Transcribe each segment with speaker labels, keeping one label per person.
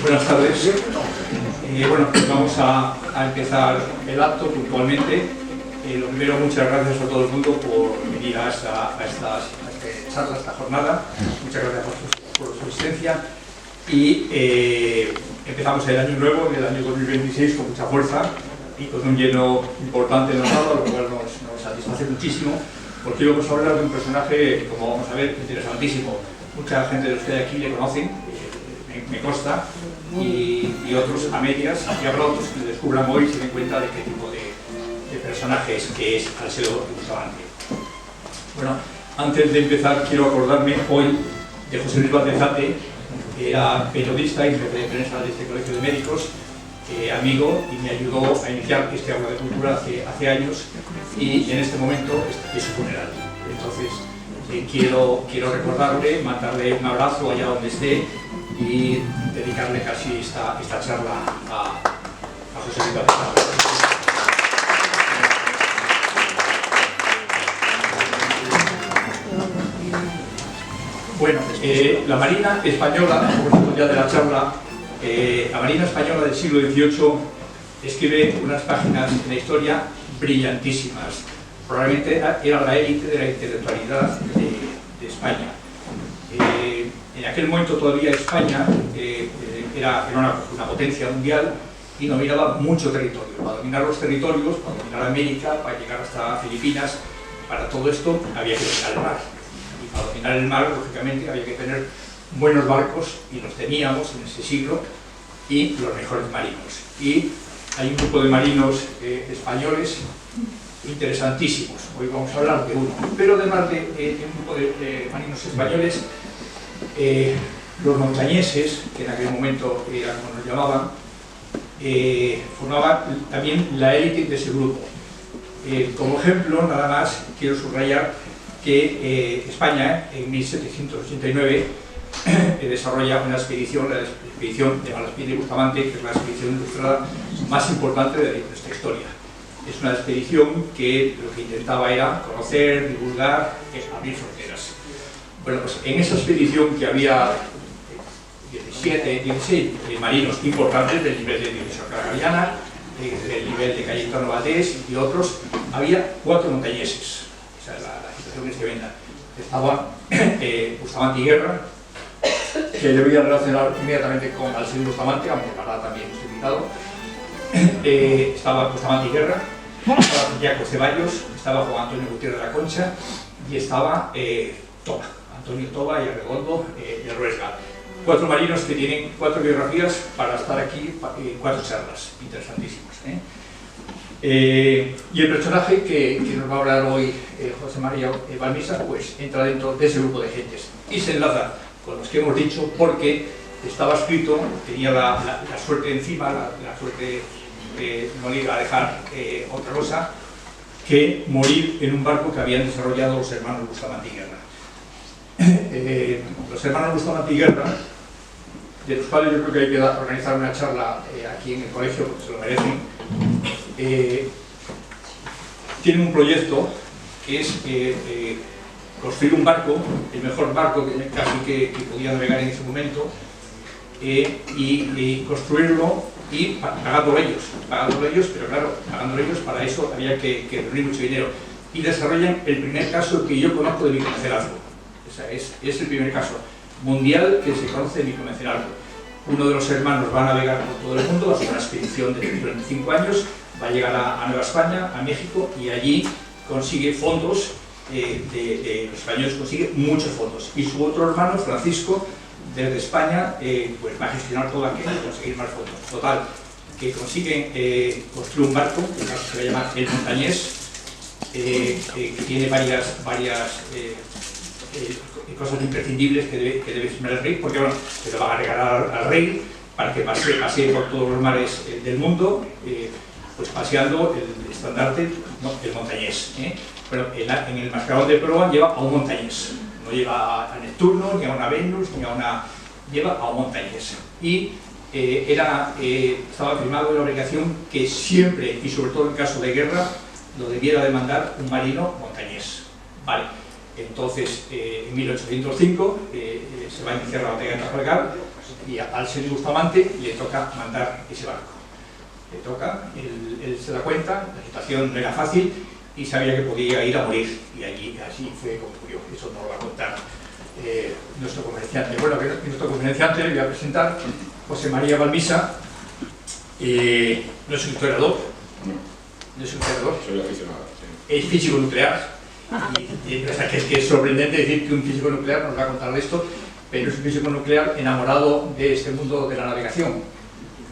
Speaker 1: Buenas tardes. Bueno, pues vamos a empezar el acto puntualmente. Lo primero, muchas gracias a todo el mundo por venir a esta charla, a esta jornada. Muchas gracias por su asistencia. Y empezamos el año nuevo, el año 2026, con mucha fuerza y con un lleno importante en la sala, lo cual nos satisface muchísimo, porque hoy vamos a hablar de un personaje, como vamos a ver, interesantísimo. Mucha gente de ustedes aquí le conocen, me consta, y otros a medias, y habrá otros que le descubran hoy y se den cuenta de qué tipo de personajes que es Alcedo Bustamante. Bueno, antes de empezar quiero acordarme hoy de José Luis Valdezate, que era periodista y jefe de prensa de este colegio de médicos, amigo, y me ayudó a iniciar este aula de cultura hace años, y en este momento es su funeral. Entonces quiero recordarle, mandarle un abrazo allá donde esté y dedicarle casi esta charla a José Luis Valdezate. Bueno, la Marina Española, por ejemplo ya de la charla, la Marina Española del siglo XVIII escribe unas páginas de la historia brillantísimas. Probablemente era la élite de la intelectualidad de España. En aquel momento todavía España era una potencia mundial y dominaba mucho territorio. Para dominar los territorios, para dominar América, para llegar hasta Filipinas, para todo esto había que dominar el mar. Y para dominar el mar, lógicamente, había que tener buenos barcos, y los teníamos en ese siglo, y los mejores marinos. Y hay un grupo de marinos españoles interesantísimos. Hoy vamos a hablar de uno. Pero además de un grupo de marinos españoles, los montañeses, que en aquel momento eran como nos llamaban, formaban también la élite de ese grupo. Como ejemplo, nada más, quiero subrayar que España, en 1789, desarrolla una expedición, la expedición de Malaspina y Bustamante, que es la expedición ilustrada más importante de nuestra historia. Es una expedición que lo que intentaba era conocer, divulgar, abrir fronteras. Bueno, pues en esa expedición, que había 16 marinos importantes del nivel de Dionisio Cargallana, del nivel de Cayetano Valdés y otros, había 4 montañeses. O sea, la situación es tremenda. Estaba Bustamante y Guerra, que debía relacionar inmediatamente con Alcedo Bustamante, aunque para también estoy invitado. Estaba Bustamante y Guerra, estaba Santiago Ceballos, estaba Juan Antonio Gutiérrez de la Concha, y estaba Toba, Antonio Toba y Arredondo y Ruesga. 4 marinos que tienen 4 biografías para estar aquí, 4 charlas interesantísimas. Y el personaje que nos va a hablar hoy José María Balmisa, pues entra dentro de ese grupo de gentes y se enlaza con los que hemos dicho, porque estaba escrito, tenía la suerte encima, la suerte de no ir a dejar otra cosa que morir en un barco que habían desarrollado los hermanos Bustamante y Guerra. Los hermanos Bustamante y Guerra, de los cuales yo creo que hay que organizar una charla aquí en el colegio, porque se lo merecen, tienen un proyecto que es construir un barco, el mejor barco casi que podía navegar en ese momento, y construirlo y pagándolo ellos, pero claro, pagándolo ellos, para eso había que reunir mucho dinero, y desarrollan el primer caso que yo conozco de micromecenazgo. O sea, es el primer caso mundial que se conoce de micromecenazgo. Uno de los hermanos va a navegar por todo el mundo, va a hacer una expedición de 25 años, va a llegar a Nueva España, a México, y allí consigue fondos, los españoles consiguen muchos fondos, y su otro hermano, Francisco, desde España, pues va a gestionar todo aquello y conseguir más fondos. Total, que consiguen construir un barco, que se va a llamar el Montañés, que tiene varias cosas imprescindibles que debe firmar el rey, porque bueno, se lo van a regalar al rey para que pasee por todos los mares del mundo, pues paseando el estandarte, ¿no?, del Montañés. Bueno, en el mascarón de proa lleva a un montañés, no lleva a Neptuno, ni a una Venus, ni a una... lleva a un montañés. Y estaba firmado en la obligación que siempre, y sobre todo en caso de guerra, lo debiera demandar un marino montañés. Vale. Entonces, en 1805 se va a iniciar la batalla de Trafalgar, Y al ser Bustamante le toca mandar ese barco. Le toca, él se da cuenta, la situación no era fácil y sabía que podía ir a morir. Y allí, así fue como murió. Eso nos lo va a contar nuestro conferenciante. Bueno, nuestro conferenciante le voy a presentar José María Balbisa. No es un historiador. No es un historiador.
Speaker 2: Soy aficionado. Sí.
Speaker 1: Es físico nuclear. O sea, que es sorprendente decir que un físico nuclear nos va a contar esto, pero es un físico nuclear enamorado de este mundo de la navegación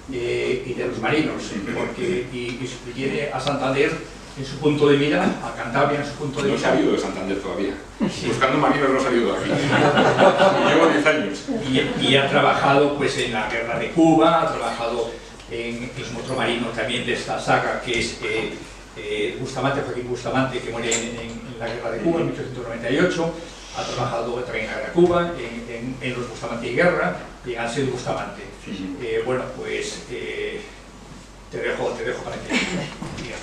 Speaker 1: y de los marinos, porque y viene a Santander en su punto de mira, a Cantabria en su punto de mira.
Speaker 2: No he salido de Santander todavía.
Speaker 1: Sí.
Speaker 2: Buscando marinos no he salido de aquí. Llevo 10 años.
Speaker 1: Y ha trabajado pues, en la guerra de Cuba, ha trabajado es otro marino también de esta saga, que es Bustamante, Joaquín Bustamante, que muere en la guerra de Cuba en 1898. Ha trabajado también en la guerra de Cuba, en los Bustamante y Guerra, y en Anselmo Bustamante. Bueno, pues te dejo para que digas.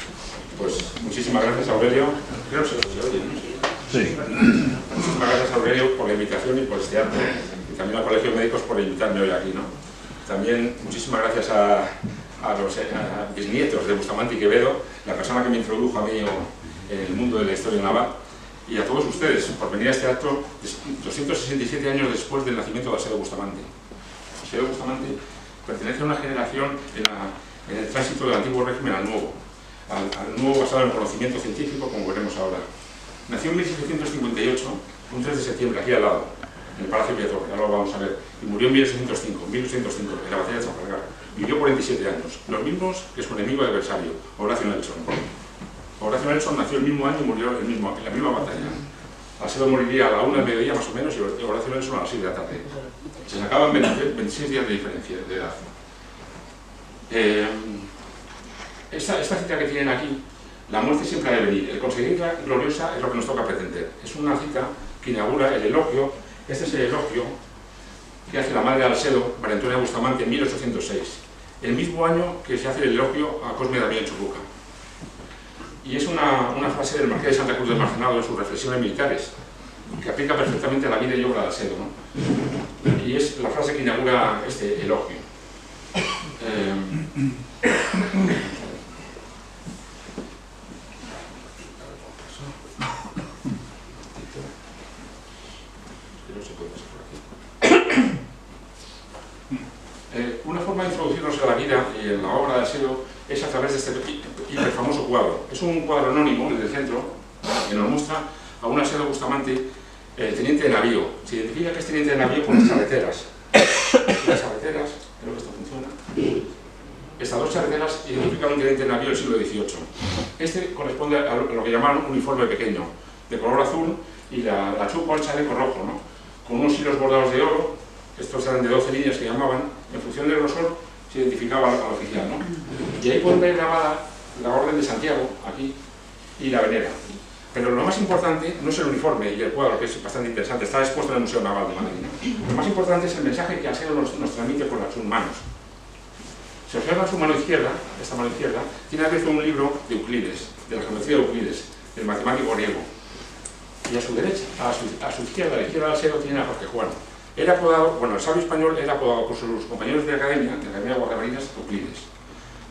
Speaker 2: Pues muchísimas gracias, Aurelio. Creo que se oye, ¿no?
Speaker 3: Sí.
Speaker 2: Muchísimas gracias, Aurelio, por la invitación y por este acto, y también al Colegio de Médicos por invitarme hoy aquí, ¿no? También muchísimas gracias a los bisnietos de Bustamante y Quevedo, la persona que me introdujo a mí en el mundo de la historia naval, y a todos ustedes por venir a este acto 267 años después del nacimiento de Alcedo Bustamante. Alcedo Bustamante pertenece a una generación en el tránsito del antiguo régimen al nuevo basado en el conocimiento científico, como veremos ahora. Nació en 1758, un 3 de septiembre, aquí al lado, en el Palacio Villatorre, ahora lo vamos a ver, y murió en 1805, en la batalla de Trafalgar. Vivió 47 años, los mismos que su enemigo de adversario, Horacio Nelson. Horacio Nelson nació el mismo año y murió en la misma batalla. Alcedo moriría a la 1 del mediodía más o menos y Horacio Nelson a las 6 de la tarde. Se sacaban 26 días de diferencia de edad. Esta cita que tienen aquí, la muerte siempre ha de venir. El conseguirla gloriosa es lo que nos toca pretender. Es una cita que inaugura el elogio. Este es el elogio que hace la madre de Alcedo, María Antonia Bustamante, en 1806. El mismo año que se hace el elogio a Cosme Damián Churruca. Y es una frase del Marqués de Santa Cruz del Marcenado en sus reflexiones militares, que aplica perfectamente a la vida y obra de Alcedo, ¿no? Y es la frase que inaugura este elogio. Una forma de introducirnos a la vida y en la obra de Alcedo es a través de este hiperfamoso cuadro. Es un cuadro anónimo, el del centro, que nos muestra a un Alcedo Bustamante, teniente de navío. Se identifica que es teniente de navío con las charreteras. Las charreteras, creo que esto funciona. Estas dos charreteras identifican un teniente de navío del siglo XVIII. Este corresponde a lo que llamaban un uniforme pequeño, de color azul, y la chupa o el chaleco rojo, ¿no? Con unos hilos bordados de oro. Estos eran de 12 líneas que llamaban, en función del grosor se identificaba al oficial, ¿no? Y ahí pueden ver grabada la Orden de Santiago, aquí, y la venera. Pero lo más importante no es el uniforme y el cuadro, que es bastante interesante, está expuesto en el Museo Naval de Madrid, ¿no? Lo más importante es el mensaje que Alcedo nos transmite por sus manos. Si observan su mano izquierda, esta mano izquierda, tiene abierto un libro de Euclides, de la geometría de Euclides, del matemático griego. Y a su derecha, a su izquierda, a la izquierda de Alcedo, tiene a Jorge Juan. Era apodado, bueno, el sabio español era apodado por sus compañeros de academia de Guardiamarinas, Euclides.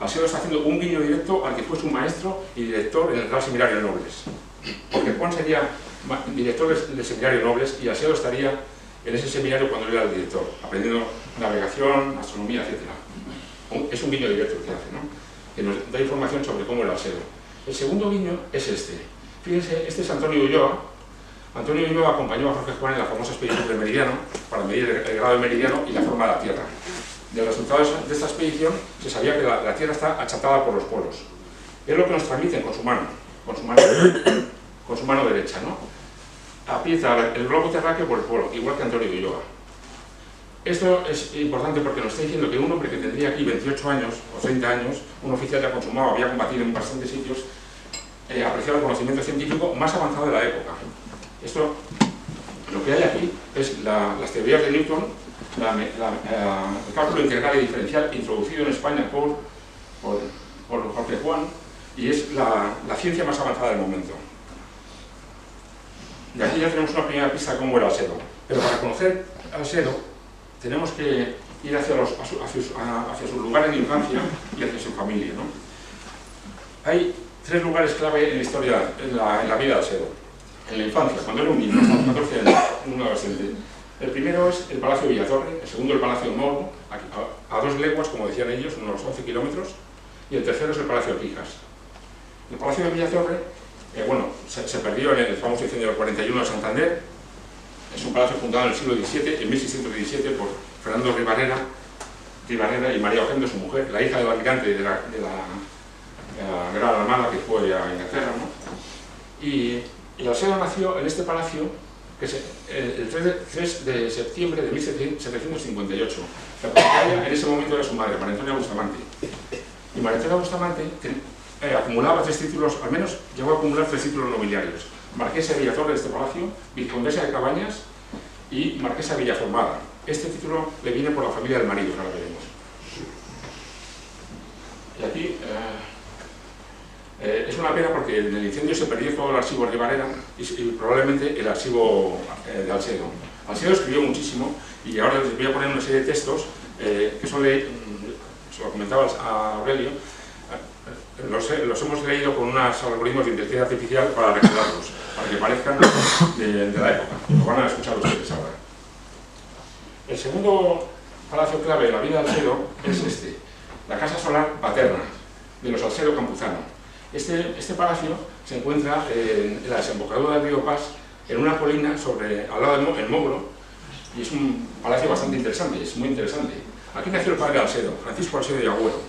Speaker 2: Alcedo está haciendo un guiño directo al que fue su maestro y director en el Real Seminario de Nobles. Porque Juan sería director del Seminario de Nobles y Alcedo estaría en ese seminario cuando él era el director, aprendiendo navegación, astronomía, etc. Es un guiño directo que hace, ¿no? Que nos da información sobre cómo era Alcedo. El segundo guiño es este. Fíjense, este es Antonio Ulloa. Antonio Ulloa acompañó a Jorge Juan en la famosa expedición del meridiano para medir el grado del meridiano y la forma de la Tierra. De los resultados de esta expedición se sabía que la Tierra está achatada por los polos. Es lo que nos transmiten con su mano derecha, ¿no? Aprieta el globo terráqueo por el polo, igual que Antonio Ulloa. Esto es importante porque nos está diciendo que un hombre que tendría aquí 28 años o 30 años, un oficial ya consumado, había combatido en bastantes sitios, apreciaba el conocimiento científico más avanzado de la época. Esto, lo que hay aquí es las teorías de Newton, el cálculo integral y diferencial introducido en España por Jorge Juan, y es la ciencia más avanzada del momento. Y aquí ya tenemos una primera pista de cómo era Alcedo. Pero para conocer a Alcedo tenemos que ir hacia su lugar en infancia y hacia su familia, ¿no? Hay 3 lugares clave en la historia, en la vida de Alcedo. En la infancia, cuando era un niño, hasta los 14 años, un adolescente. El primero es el Palacio de Villatorre, el segundo el Palacio de Morbo, a 2 leguas, como decían ellos, unos 11 kilómetros, y el tercero es el Palacio de Quijas. El Palacio de Villatorre, se perdió en el famoso incendio del 41 de Santander. Es un palacio fundado en el siglo XVII, en 1617, por Fernando Ribarrera y María Ogendo, su mujer, la hija del almirante de la Gran Armada que fue a Inglaterra, ¿no? Y Alcedo nació en este palacio que es el 3 de septiembre de 1758. La propietaria en ese momento era su madre, María Antonia Bustamante. Y María Antonia Bustamante acumulaba 3 títulos, al menos llegó a acumular 3 títulos nobiliarios: Marquesa de Villatorre de este palacio, Vizcondesa de Cabañas y Marquesa de Villaformada. Este título le viene por la familia del marido, ahora veremos. Y aquí es una pena porque en el incendio se perdió todo el archivo de Ribarrera y probablemente el archivo de Alcedo. Alcedo escribió muchísimo y ahora les voy a poner una serie de textos que son, se lo comentaba a Aurelio, los hemos leído con unos algoritmos de inteligencia artificial para recordarlos, para que parezcan de la época. Lo van a escuchar ustedes ahora. El segundo palacio clave de la vida de Alcedo es la Casa Solar Paterna, de los Alcedo Campuzano. Este palacio se encuentra en la desembocadura del río Pas, en una colina al lado del Mogro, y es un palacio bastante interesante, es muy interesante. Aquí nació el padre de Alcedo, Francisco Alcedo y Agüero.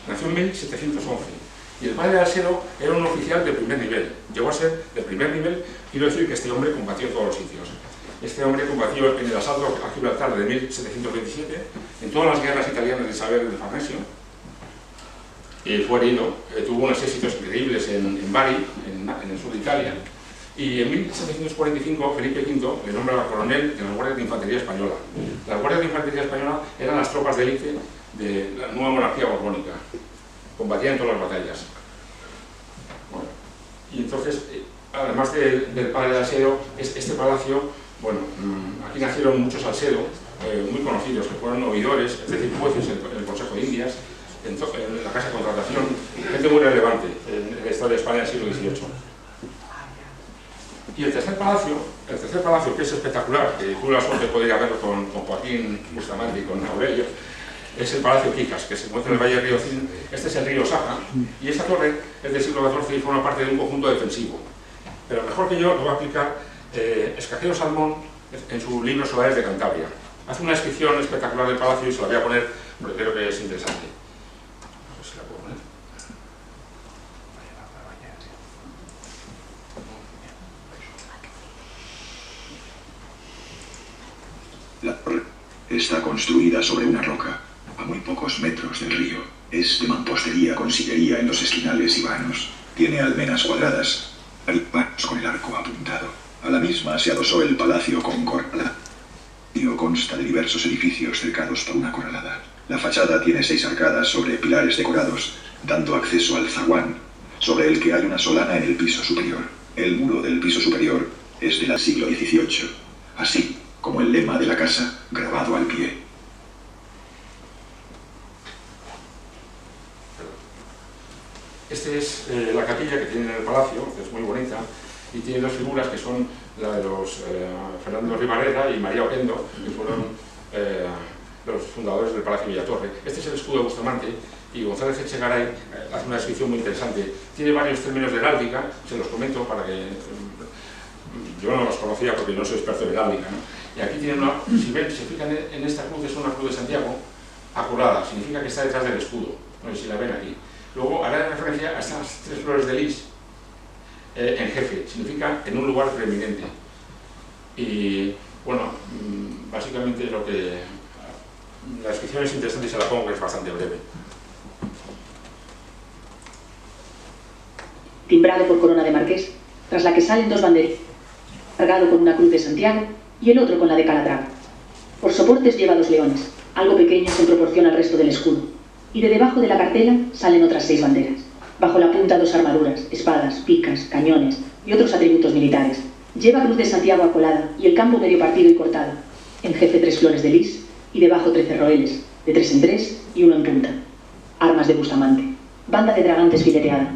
Speaker 2: Nació en 1711. Y el padre de Alcedo era un oficial de primer nivel. Llegó a ser de primer nivel, quiero decir que este hombre combatió en todos los sitios. Este hombre combatió en el asalto a Gibraltar de 1727, en todas las guerras italianas de Isabel de Farnesio. Fue herido, tuvo unos éxitos increíbles en Bari, en el sur de Italia. Y en 1745 Felipe V le nombra coronel de las Guardias de Infantería Española. Las Guardias de Infantería Española eran las tropas de élite de la nueva monarquía borbónica. Combatían en todas las batallas. Bueno, y entonces, además del padre de Alcedo, este palacio, aquí nacieron muchos Alcedo, muy conocidos, que fueron oidores, es decir, jueces en el Consejo de Indias, en la Casa de Contratación, gente muy relevante en la historia de España del siglo XVIII. Y el tercer palacio, que es espectacular, que tuve la suerte de poder ir a verlo con Joaquín Bustamante y con Aurelio, es el Palacio Quijas, que se encuentra en el Valle del Río Cin. Este es el río Saja, y esta torre es del siglo XIV y forma parte de un conjunto defensivo. Pero mejor que yo lo va a explicar Escajero Salmón en su libro Solares de Cantabria. Hace una descripción espectacular del palacio y se la voy a poner porque creo que es interesante. No sé si la puedo poner.
Speaker 3: La torre está construida sobre una roca, a muy pocos metros del río. Es de mampostería con sillería en los esquinales y vanos. Tiene almenas cuadradas, vanos con el arco apuntado. A la misma se adosó el palacio con corralada. El consta de diversos edificios cercados por una corralada. La fachada tiene 6 arcadas sobre pilares decorados, dando acceso al zaguán, sobre el que hay una solana en el piso superior. El muro del piso superior es del siglo XVIII, así como el lema de la casa, grabado al pie.
Speaker 2: Esta es la capilla que tiene en el palacio, que es muy bonita, y tiene 2 figuras que son la de los Fernando Ribarrera y María Ogendo, que fueron los fundadores del Palacio Villatorre. Este es el escudo de Bustamante, y González Echegaray hace una descripción muy interesante. Tiene varios términos de heráldica, se los comento para que... yo no los conocía porque no soy experto en heráldica, ¿no? Y aquí tienen una, si se fijan en esta cruz, es una cruz de Santiago, acolada, significa que está detrás del escudo, no sé si la ven aquí. Luego hará referencia a estas 3 flores de lis en jefe, significa en un lugar preeminente. Y bueno, básicamente lo que... la descripción es interesante y se la pongo, que es bastante breve.
Speaker 4: Timbrado por corona de marqués, tras la que salen 2 banderillas, cargado con una cruz de Santiago y el otro con la de Calatrava. Por soportes lleva 2 leones, algo pequeños en proporción al resto del escudo, y de debajo de la cartela salen otras 6 banderas. Bajo la punta 2 armaduras, espadas, picas, cañones y otros atributos militares. Lleva cruz de Santiago acolada y el campo medio partido y cortado. En jefe 3 flores de lis y debajo 13 roeles, de 3 en 3 y 1 en punta. Armas de Bustamante. Banda de dragantes fileteada.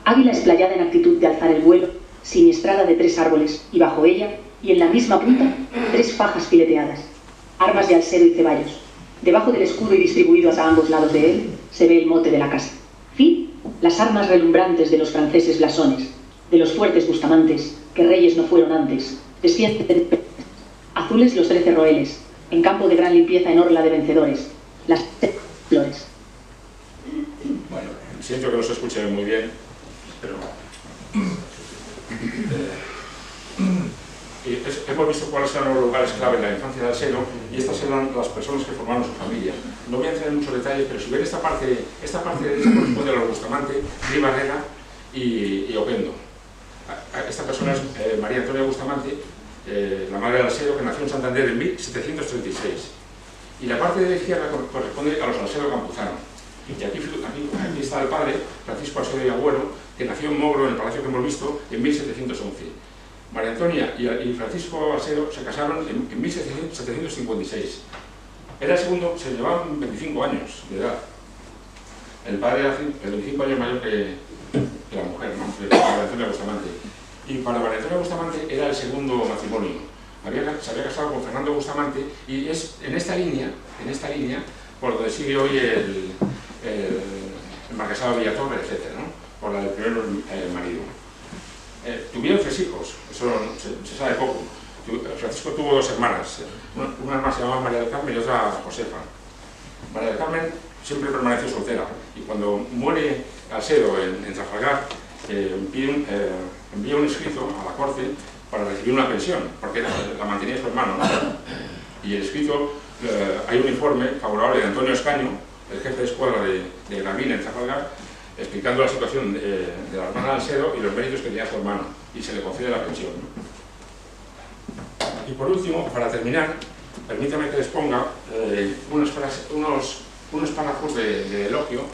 Speaker 4: Águila esplayada en actitud de alzar el vuelo, siniestrada de 3 árboles, y bajo ella, y en la misma punta, 3 fajas fileteadas. Armas de alcero y ceballos. Debajo del escudo y distribuido hacia ambos lados de él, se ve el mote de la casa. Fin, las armas relumbrantes de los franceses blasones, de los fuertes Bustamantes, que reyes no fueron antes, descienden azules los 13 roeles, en campo de gran limpieza en orla de vencedores, las flores.
Speaker 2: Bueno, siento que no se escuche muy bien, pero... hemos visto cuáles eran los lugares clave en la infancia de Alsero y estas eran las personas que formaron su familia. No voy a entrar en muchos detalles, pero si ven esta parte derecha corresponde a los Bustamante, Ribarrera y Oquendo. Esta persona es María Antonia Bustamante, la madre de Alsero, que nació en Santander en 1736. Y la parte de la izquierda corresponde a los Alsero Campuzano. Y aquí está el padre, Francisco Alsero y Agüero, que nació en Mogro, en el palacio que hemos visto, en 1711. María Antonia y Francisco Alsero se casaron en 1756. Era el segundo, se llevaban 25 años de edad. El padre era 25 años mayor que la mujer, ¿no? De María Antonia Bustamante. Y para María Antonia Bustamante era el segundo matrimonio. Se había casado con Fernando Bustamante y es en esta línea, por donde sigue hoy el marquesado de Villatorre, etc., ¿no? Por la del primer marido. Tuvieron 3 hijos, eso se sabe poco. Francisco tuvo 2 hermanas, una más se llamaba María del Carmen y otra Josefa. María del Carmen siempre permaneció soltera y cuando muere Alsero en Trafalgar, envía un escrito a la corte para recibir una pensión, porque la mantenía su hermano, ¿no? Y el escrito, hay un informe favorable de Antonio Escaño, el jefe de escuadra de Gravina en Trafalgar, explicando la situación de la hermana Alsero y los méritos que tenía su hermano, y se le concede la pensión, ¿no? Y por último, para terminar, permítame que les ponga unos párrafos de elogio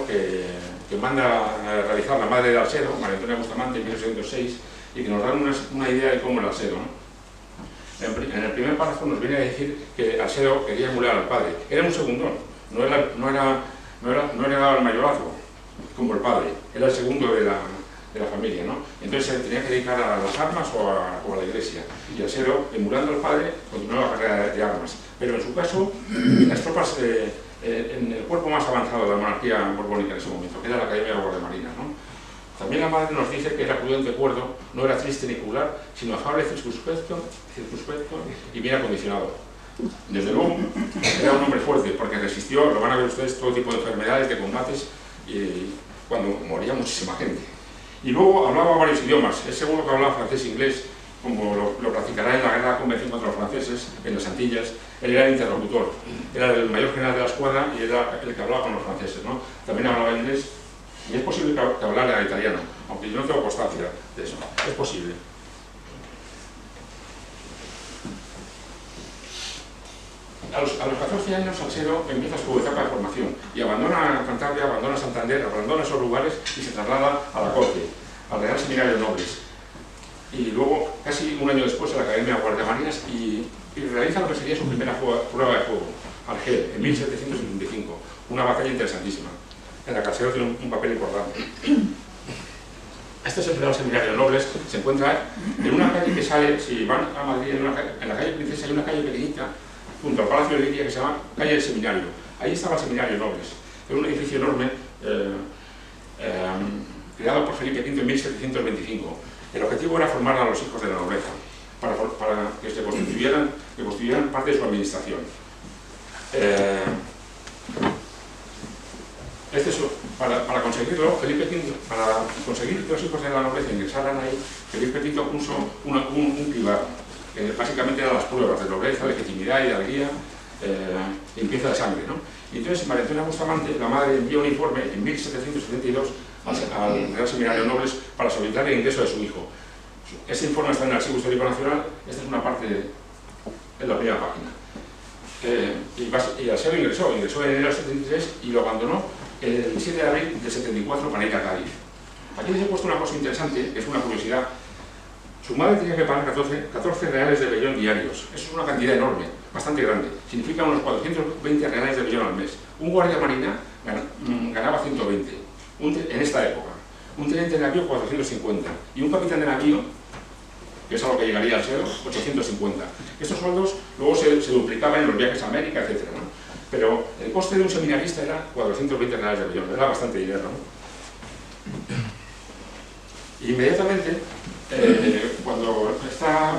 Speaker 2: que manda a realizar la madre de Alsero, María Antonia Bustamante, en 1806, y que nos dan una idea de cómo era Alsero, ¿no? En el primer párrafo nos viene a decir que Alsero quería emular al padre. Era un segundón, no heredaba el mayorazgo, como el padre, era el segundo de la familia, ¿no? Entonces se tenía que dedicar a las armas o a la iglesia. Y Alsero, emulando al padre, continuó la carrera de armas. Pero en su caso, en las tropas, en el cuerpo más avanzado de la monarquía borbónica en ese momento, que era la Academia de Guardia Marina, ¿no? También la madre nos dice que era prudente cuerdo, no era triste ni cruel, sino afable, circunspecto y bien acondicionado. Desde luego, era un hombre fuerte, porque resistió, lo van a ver ustedes, todo tipo de enfermedades, de combates, y cuando moría muchísima gente. Y luego hablaba varios idiomas, es seguro que hablaba francés e inglés, como lo practicará en la guerra de convención contra los franceses, en las Antillas. Él era el interlocutor, era el mayor general de la escuadra y era el que hablaba con los franceses, ¿no? También hablaba inglés, y es posible que hablara italiano, aunque yo no tengo constancia de eso, es posible. A los 14 años Alsero empieza su etapa de formación y abandona Cantabria, abandona Santander, abandona esos lugares y se traslada a la corte, al Real Seminario de Nobles. Y luego, casi un año después, a la Academia de Guardiamarinas y realiza lo que sería su primera prueba de fuego, Argel, en 1775, una batalla interesantísima, en la que Alsero tiene un papel importante. Este es el Real Seminario de Nobles, se encuentra en una calle que sale, si van a Madrid, en la calle Princesa hay una calle pequeñita, junto al Palacio de Lidia, que se llama Calle del Seminario. Ahí estaba el Seminario de Nobles. Era un edificio enorme, creado por Felipe V en 1725. El objetivo era formar a los hijos de la nobleza, para que se constituyeran parte de su administración. Para conseguirlo, Felipe V, para conseguir que los hijos de la nobleza ingresaran ahí, Felipe V puso un cribado, que básicamente eran las pruebas de nobleza, legitimidad, hidalguía, limpieza de sangre, ¿no? Y entonces María Antonia Bustamante, la madre, envía un informe en 1772 al Real Seminario de Nobles para solicitar el ingreso de su hijo. Ese informe está en el Archivo Histórico Nacional, esta es una parte de la primera página. Y Alsero ingresó en enero del 73 y lo abandonó el 7 de abril del 74 para ir a Cádiz. Aquí les he puesto una cosa interesante, que es una curiosidad. Su madre tenía que pagar 14 reales de vellón diarios. Eso es una cantidad enorme, bastante grande. Significa unos 420 reales de vellón al mes. Un guardia marina ganaba 120 en esta época. Un teniente de navío 450 y un capitán de navío, que es a lo que llegaría al SEO, 850. Estos sueldos luego se duplicaban en los viajes a América, etc., ¿no? Pero el coste de un seminarista era 420 reales de vellón, era bastante dinero, ¿no? Inmediatamente, cuando está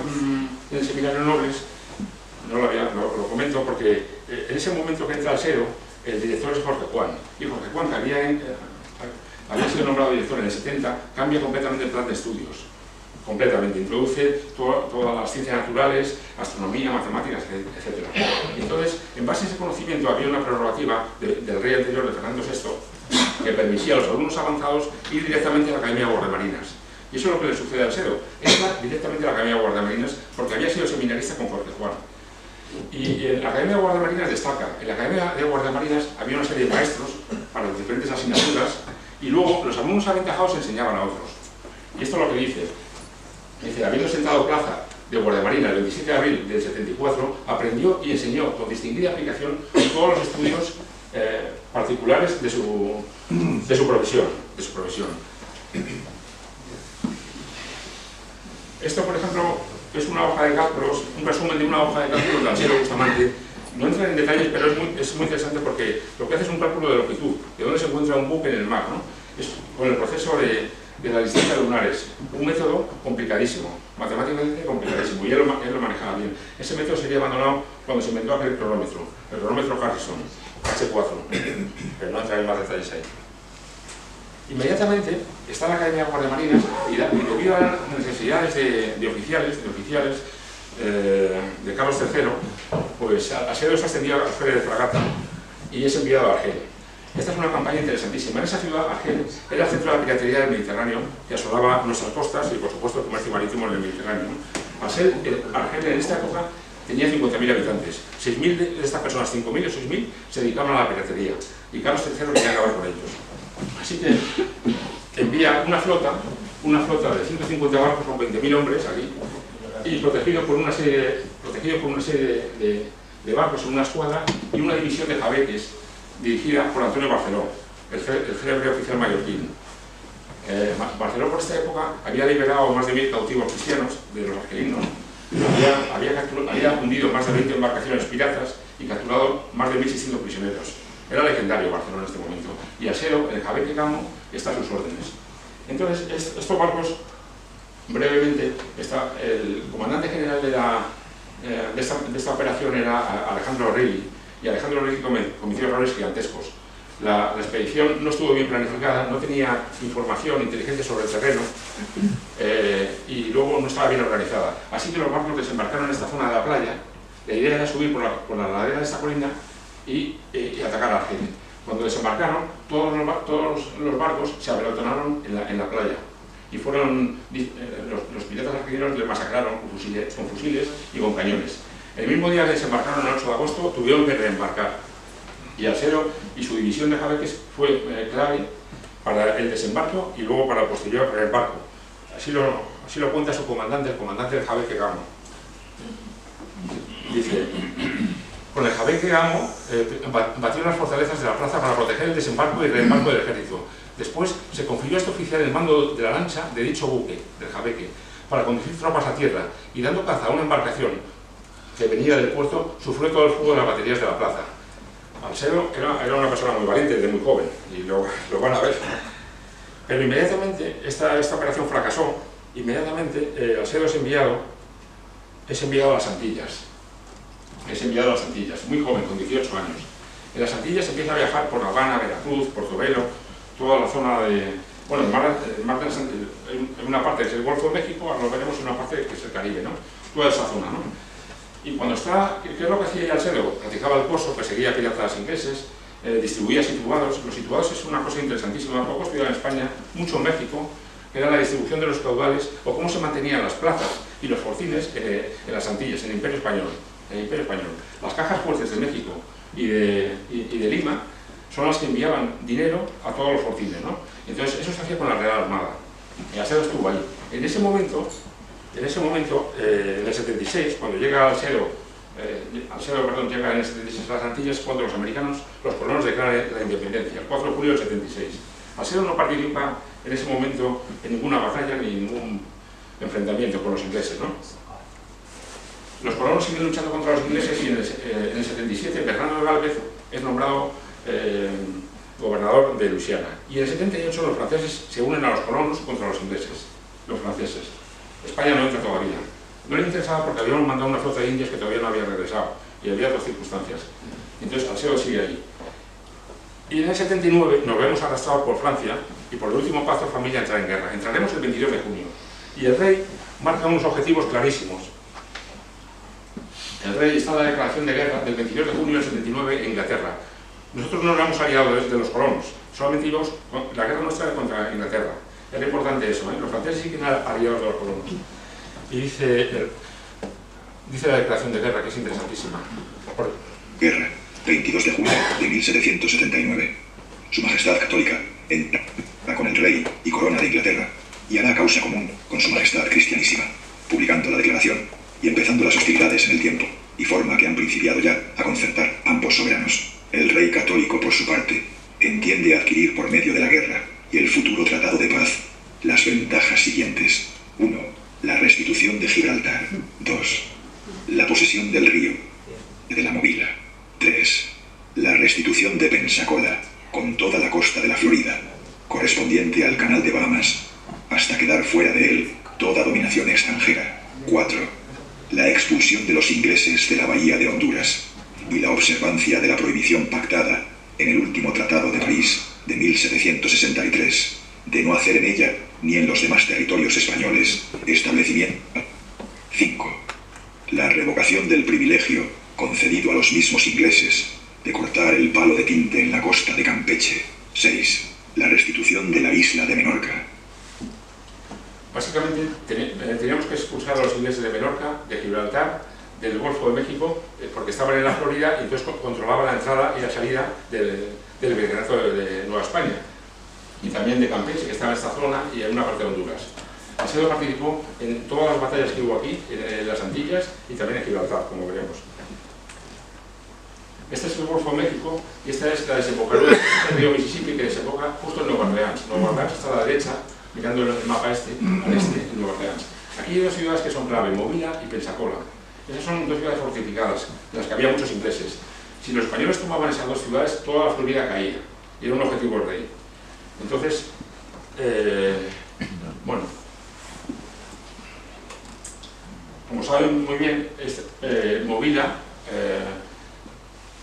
Speaker 2: en el seminario Nobles, lo comento porque en ese momento que entra al SEO, el director es Jorge Juan, y Jorge Juan, que había sido nombrado director en el 70, cambia completamente el plan de estudios. Completamente, introduce todas las ciencias naturales, astronomía, matemáticas, etc. Y entonces, en base a ese conocimiento, había una prerrogativa del rey anterior, de Fernando VI, que permitía a los alumnos avanzados ir directamente a la Academia de Guardiamarinas. Y eso es lo que le sucede al SEO. Entra directamente a la Academia de Guardiamarinas porque había sido seminarista con Jorge Juan. Y en la Academia de Guardiamarinas destaca. En la Academia de Guardiamarinas había una serie de maestros para las diferentes asignaturas y luego los alumnos aventajados enseñaban a otros. Y esto es lo que dice. Dice, habiendo sentado plaza de guardiamarina el 27 de abril del 74, aprendió y enseñó con distinguida aplicación todos los estudios particulares de su profesión. Esto, por ejemplo, es una hoja de cálculos, un resumen de una hoja de cálculos de Alsero Bustamante. No entra en detalles, pero es muy interesante porque lo que hace es un cálculo de longitud, de dónde se encuentra un buque en el mar, ¿no? Es con el proceso de las distancias lunares, un método complicadísimo, matemáticamente complicadísimo, y él lo manejaba bien. Ese método sería abandonado cuando se inventó aquel cronómetro, el cronómetro Harrison, H4, pero no entra en más detalles ahí. Inmediatamente está en la Academia de Guardiamarinas y debido a las necesidades de oficiales de Carlos III, pues Alsero es ascendido a jefe de fragata y es enviado a Argel. Esta es una campaña interesantísima. En esa ciudad, Argel era el centro de la piratería del Mediterráneo que asolaba nuestras costas y, por supuesto, el comercio marítimo en el Mediterráneo. Argel en esta época tenía 50.000 habitantes. 6.000 de estas personas, 5.000 o 6.000, se dedicaban a la piratería y Carlos III quería acabar con ellos. Así que envía una flota de 150 barcos con 20.000 hombres aquí y protegido por una serie de barcos en una escuadra y una división de jabeques dirigida por Antonio Barceló, el célebre oficial mallorquín. Barceló por esta época había liberado más de 1.000 cautivos cristianos de los argelinos, había hundido más de 20 embarcaciones piratas y capturado más de 1.600 prisioneros. Era legendario Barceló en este momento, y Alsero, el jabeque Gamo, está a sus órdenes. Entonces, estos barcos, brevemente, el comandante general de esta operación era Alejandro O'Reilly, y Alejandro O'Reilly cometió errores gigantescos. La expedición no estuvo bien planificada, no tenía información, inteligencia sobre el terreno, y luego no estaba bien organizada. Así que los barcos desembarcaron en esta zona de la playa. La idea era subir por la ladera de esta colina y atacar a Argel. Cuando desembarcaron, todos los barcos se apelotonaron en la playa y fueron los piratas argelinos les masacraron con fusiles y con cañones. El mismo día que desembarcaron, el 8 de agosto, tuvieron que reembarcar y Alsero y su división de jabeques fue clave para el desembarco y luego para el posterior reembarco. Así lo cuenta su comandante, el comandante del jabeque Gamo. Dice: con el jabeque Gamo batieron las fortalezas de la plaza para proteger el desembarco y reembarco del ejército. Después se confirió a este oficial el mando de la lancha de dicho buque, del jabeque, para conducir tropas a tierra, y dando caza a una embarcación que venía del puerto, sufrió todo el fuego de las baterías de la plaza. Alsero era una persona muy valiente desde muy joven, y lo van a ver. Pero inmediatamente esta operación fracasó. Inmediatamente Alsero es enviado a las Antillas. Muy joven, con 18 años. En las Antillas empieza a viajar por La Habana, Veracruz, Portobelo, toda la zona de... Bueno, en una parte que es el Golfo de México, ahora lo veremos en una parte que es el Caribe, ¿no? Toda esa zona, ¿no? Y cuando está... ¿Qué es lo que hacía Alsero? Practicaba el pozo, perseguía piratas ingleses, distribuía situados. Los situados es una cosa interesantísima, poco estudiada en España, mucho en México, que era la distribución de los caudales o cómo se mantenían las plazas y los fortines en las Antillas, en el Imperio Español. Las cajas fuertes de México y de Lima son las que enviaban dinero a todos los fortines, ¿no? Entonces eso se hacía con la Real Armada. Y Alsero estuvo ahí. En ese momento En ese momento, en el 76, cuando llega Alcedo, llega en el 76 a las Antillas, cuando los americanos, los colonos declaran la independencia, el 4 de julio del 76. Alcedo no participa en ese momento en ninguna batalla ni ningún enfrentamiento con los ingleses, ¿no? Los colonos siguen luchando contra los ingleses y en el 77 Bernardo de Gálvez es nombrado gobernador de Luisiana. Y en el 78 los franceses se unen a los colonos contra los ingleses, los franceses. España no entra todavía. No le interesaba porque habíamos mandado una flota de indios que todavía no había regresado y había otras circunstancias. Entonces Alcedo sigue ahí. Y en el 79 nos vemos arrastrados por Francia y por el último pacto familia entrar en guerra. Entraremos el 22 de junio. Y el rey marca unos objetivos clarísimos. El rey está en la declaración de guerra del 22 de junio del 79 en Inglaterra. Nosotros no nos hemos aliado de los colonos, solamente íbamos, la guerra nuestra era contra Inglaterra. Era importante eso, ¿eh? Los franceses sí que eran aliados de los colonos. Y dice la declaración de guerra, que es interesantísima.
Speaker 3: Guerra, 22 de julio de 1779. Su Majestad Católica entra con el Rey y Corona de Inglaterra y hará causa común con Su Majestad Cristianísima, publicando la declaración y empezando las hostilidades en el tiempo y forma que han principiado ya a concertar ambos soberanos. El Rey Católico, por su parte, entiende adquirir por medio de la guerra y el futuro tratado de paz las ventajas siguientes. 1. La restitución de Gibraltar. 2. La posesión del río de la Movila. 3. La restitución de Pensacola, con toda la costa de la Florida, correspondiente al Canal de Bahamas, hasta quedar fuera de él toda dominación extranjera. 4. La expulsión de los ingleses de la Bahía de Honduras y la observancia de la prohibición pactada en el último Tratado de París de 1763, de no hacer en ella ni en los demás territorios españoles establecimiento. 5. La revocación del privilegio concedido a los mismos ingleses de cortar el palo de tinte en la costa de Campeche. 6. La restitución de la isla de Menorca.
Speaker 2: Básicamente teníamos que expulsar a los ingleses de Menorca, de Gibraltar, del Golfo de México, porque estaban en la Florida y entonces controlaban la entrada y la salida del Virreinato de Nueva España. Y también de Campeche, que estaba en esta zona, y en una parte de Honduras. Alcedo participó en todas las batallas que hubo aquí, en las Antillas y también en Gibraltar, como veremos. Este es el Golfo de México y esta es la desembocadura del río Mississippi, que desemboca justo en Nueva Orleans. Nueva Orleans está a la derecha, mirando el mapa al este, en Nueva Orleans. Aquí hay dos ciudades que son clave, Movila y Pensacola. Esas son dos ciudades fortificadas, en las que había muchos ingleses. Si los españoles tomaban esas dos ciudades, toda la Florida caía, y era un objetivo del rey. Entonces, bueno, como saben muy bien, Movila,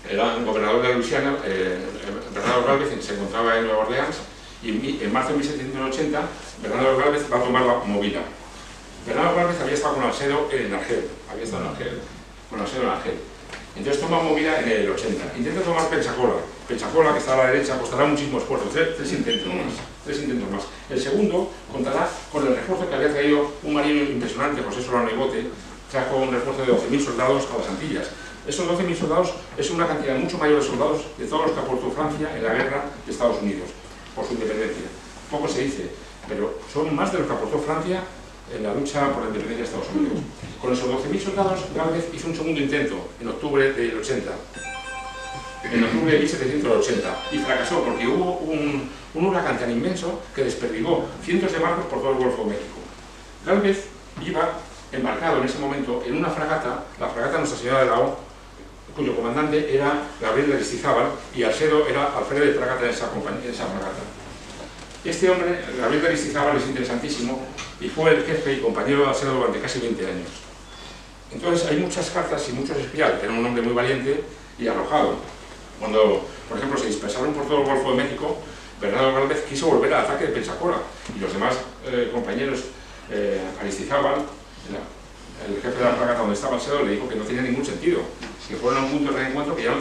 Speaker 2: era el gobernador de Luisiana, Bernardo Gálvez, se encontraba en Nueva Orleans, y en marzo de 1780 Bernardo Gálvez va a tomar Movila. Bernardo Gálvez había estado con Alcedo en Argel, con Alcedo en Argel. Entonces toma Movila en el 80. Intenta tomar Pensacola. Pensacola, que está a la derecha, costará muchísimo esfuerzo, tres intentos más. El segundo contará con el refuerzo que había traído un marino impresionante, José Solano y Bote, trajo un refuerzo de 12.000 soldados a las Antillas. Esos 12.000 soldados es una cantidad mucho mayor de soldados de todos los que aportó Francia en la guerra de Estados Unidos, por su independencia. Poco se dice, pero son más de los que aportó Francia en la lucha por la independencia de Estados Unidos. Con esos 12.000 soldados, Gálvez hizo un segundo intento en octubre del 80. En octubre de 1780. Y fracasó porque hubo un huracán tan inmenso que desperdigó cientos de barcos por todo el Golfo de México. Gálvez iba embarcado en ese momento en una fragata, la fragata Nuestra Señora de la O, cuyo comandante era Gabriel de Aristizábal y Alcedo era alférez de fragata en esa fragata. Este hombre, Gabriel de Aristizábal, es interesantísimo y fue el jefe y compañero de Alcedo durante casi 20 años. Entonces hay muchas cartas y muchos espías, era un hombre muy valiente y arrojado. Cuando, por ejemplo, se dispersaron por todo el Golfo de México, Bernardo Gálvez quiso volver al ataque de Pensacola y los demás compañeros, Aristizábal, el jefe de la fragata donde estaba Alcedo, le dijo que no tenía ningún sentido, que fueron a un punto de reencuentro que ya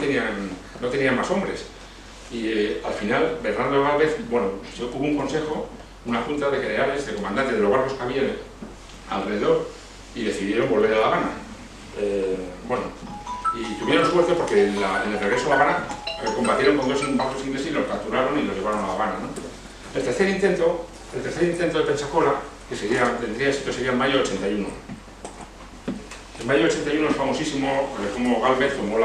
Speaker 2: no tenían más hombres. Y al final, Bernardo Gálvez, bueno, hubo un consejo, una junta de generales, de comandantes de los barcos que había alrededor y decidieron volver a La Habana. Bueno, y tuvieron suerte porque en el regreso a La Habana combatieron con dos barcos ingleses y los capturaron y los llevaron a La Habana, ¿no? El tercer intento de Pensacola que tendría éxito sería en mayo del 81. En mayo del 81 es famosísimo como Gálvez, no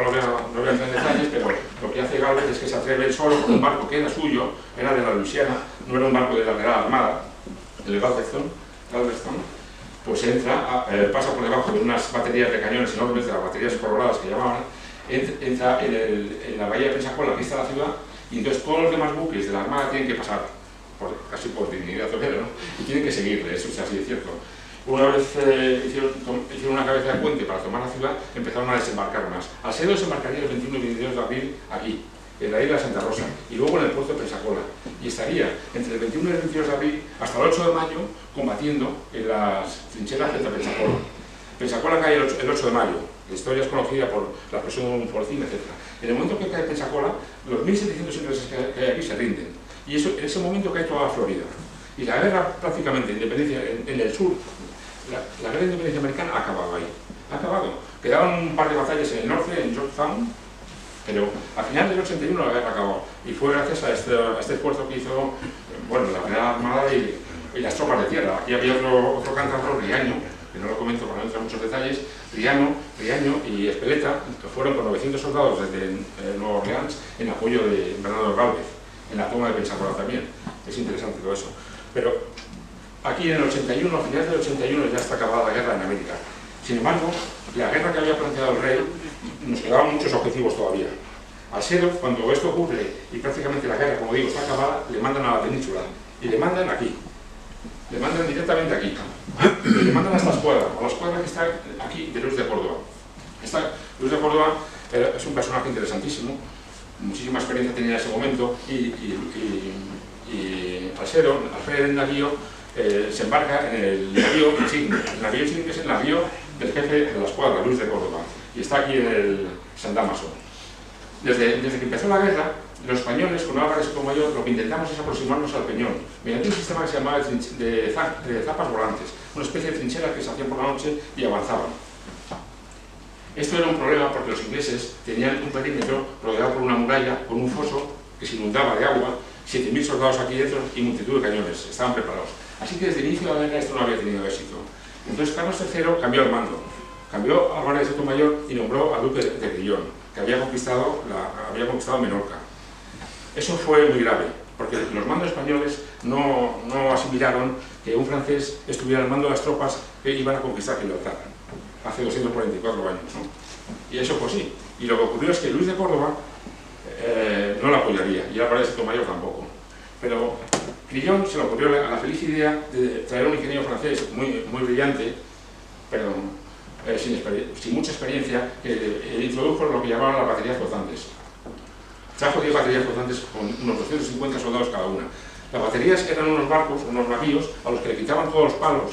Speaker 2: lo voy a entrar en detalles, pero lo que hace Gálvez es que se atreve solo con un barco que era suyo, era de la Luisiana, no era un barco de la Real Armada, el Galveston, pues pasa por debajo de unas baterías de cañones enormes, de las baterías coloradas que llamaban, entra en la bahía de Pensacola, aquí está la ciudad, y entonces todos los demás buques de la Armada tienen que pasar, casi por dignidad obrera, ¿no? Y tienen que seguirle, eso es así de cierto. Una vez hicieron una cabeza de puente para tomar la ciudad, empezaron a desembarcar más. Alcedo desembarcaría el 21 y 22 de abril aquí, en la isla de Santa Rosa, y luego en el puerto de Pensacola. Y estaría entre el 21 y el 22 de abril hasta el 8 de mayo combatiendo en las trincheras frente a Pensacola. Pensacola cae el 8 de mayo. La historia es conocida por la explosión de un forcín, etc. En el momento que cae Pensacola, los 1.700 ingleses que hay aquí se rinden. Y en ese momento cae toda la Florida. Y la guerra prácticamente de independencia en el sur, la guerra de independencia americana ha acabado ahí. Ha acabado. Quedaban un par de batallas en el norte, en Georgetown, pero al final del 81 la guerra acabó. Y fue gracias a este esfuerzo que hizo la Real Armada y las tropas de tierra. Aquí había otro cantador, Riaño, que no lo comento para no entrar en muchos detalles, Riaño y Espeleta, que fueron con 900 soldados desde Nueva Orleans en apoyo de Bernardo Gálvez, en la toma de Pensacola también. Es interesante todo eso. Pero aquí en el 81, a finales del 81, ya está acabada la guerra en América. Sin embargo, la guerra que había planteado el rey, nos quedaban muchos objetivos todavía. Alcedo, cuando esto ocurre y prácticamente la guerra, como digo, está acabada, le mandan a la península y le mandan aquí. Le mandan directamente aquí. Le mandan a esta escuadra, a la escuadra que está aquí de Luis de Córdoba. Luis de Córdoba es un personaje interesantísimo, muchísima experiencia tenía en ese momento y Alcedo, al ser el navío, se embarca en el navío insigne. El navío insigne es el navío del jefe de la escuadra, Luis de Córdoba, y está aquí en el San Dámaso. Desde que empezó la guerra, los españoles, con Álvarez Sotomayor, lo que intentamos es aproximarnos al Peñón, mediante un sistema que se llamaba de zapas volantes, una especie de trincheras que se hacían por la noche y avanzaban. Esto era un problema porque los ingleses tenían un perímetro rodeado por una muralla, con un foso que se inundaba de agua, 7.000 soldados aquí dentro y multitud de cañones, estaban preparados. Así que desde el inicio de la guerra esto no había tenido éxito. Entonces Carlos III cambió el mando, cambió a Álvarez de Sotomayor y nombró al duque de Grillón, que había conquistado Menorca. Eso fue muy grave, porque los mandos españoles no asimilaron que un francés estuviera al mando de las tropas que iban a conquistar Gibraltar, hace 244 años, ¿no? Y eso fue así. Y lo que ocurrió es que Luis de Córdoba no la apoyaría, y Álvarez de Sotomayor tampoco. Pero Grillón se le ocurrió la feliz idea de traer un ingeniero francés muy brillante, pero sin mucha experiencia, que introdujo lo que llamaban las baterías flotantes. Trajo 10 baterías flotantes con unos 250 soldados cada una. Las baterías eran unos barcos, unos navíos, a los que le quitaban todos los palos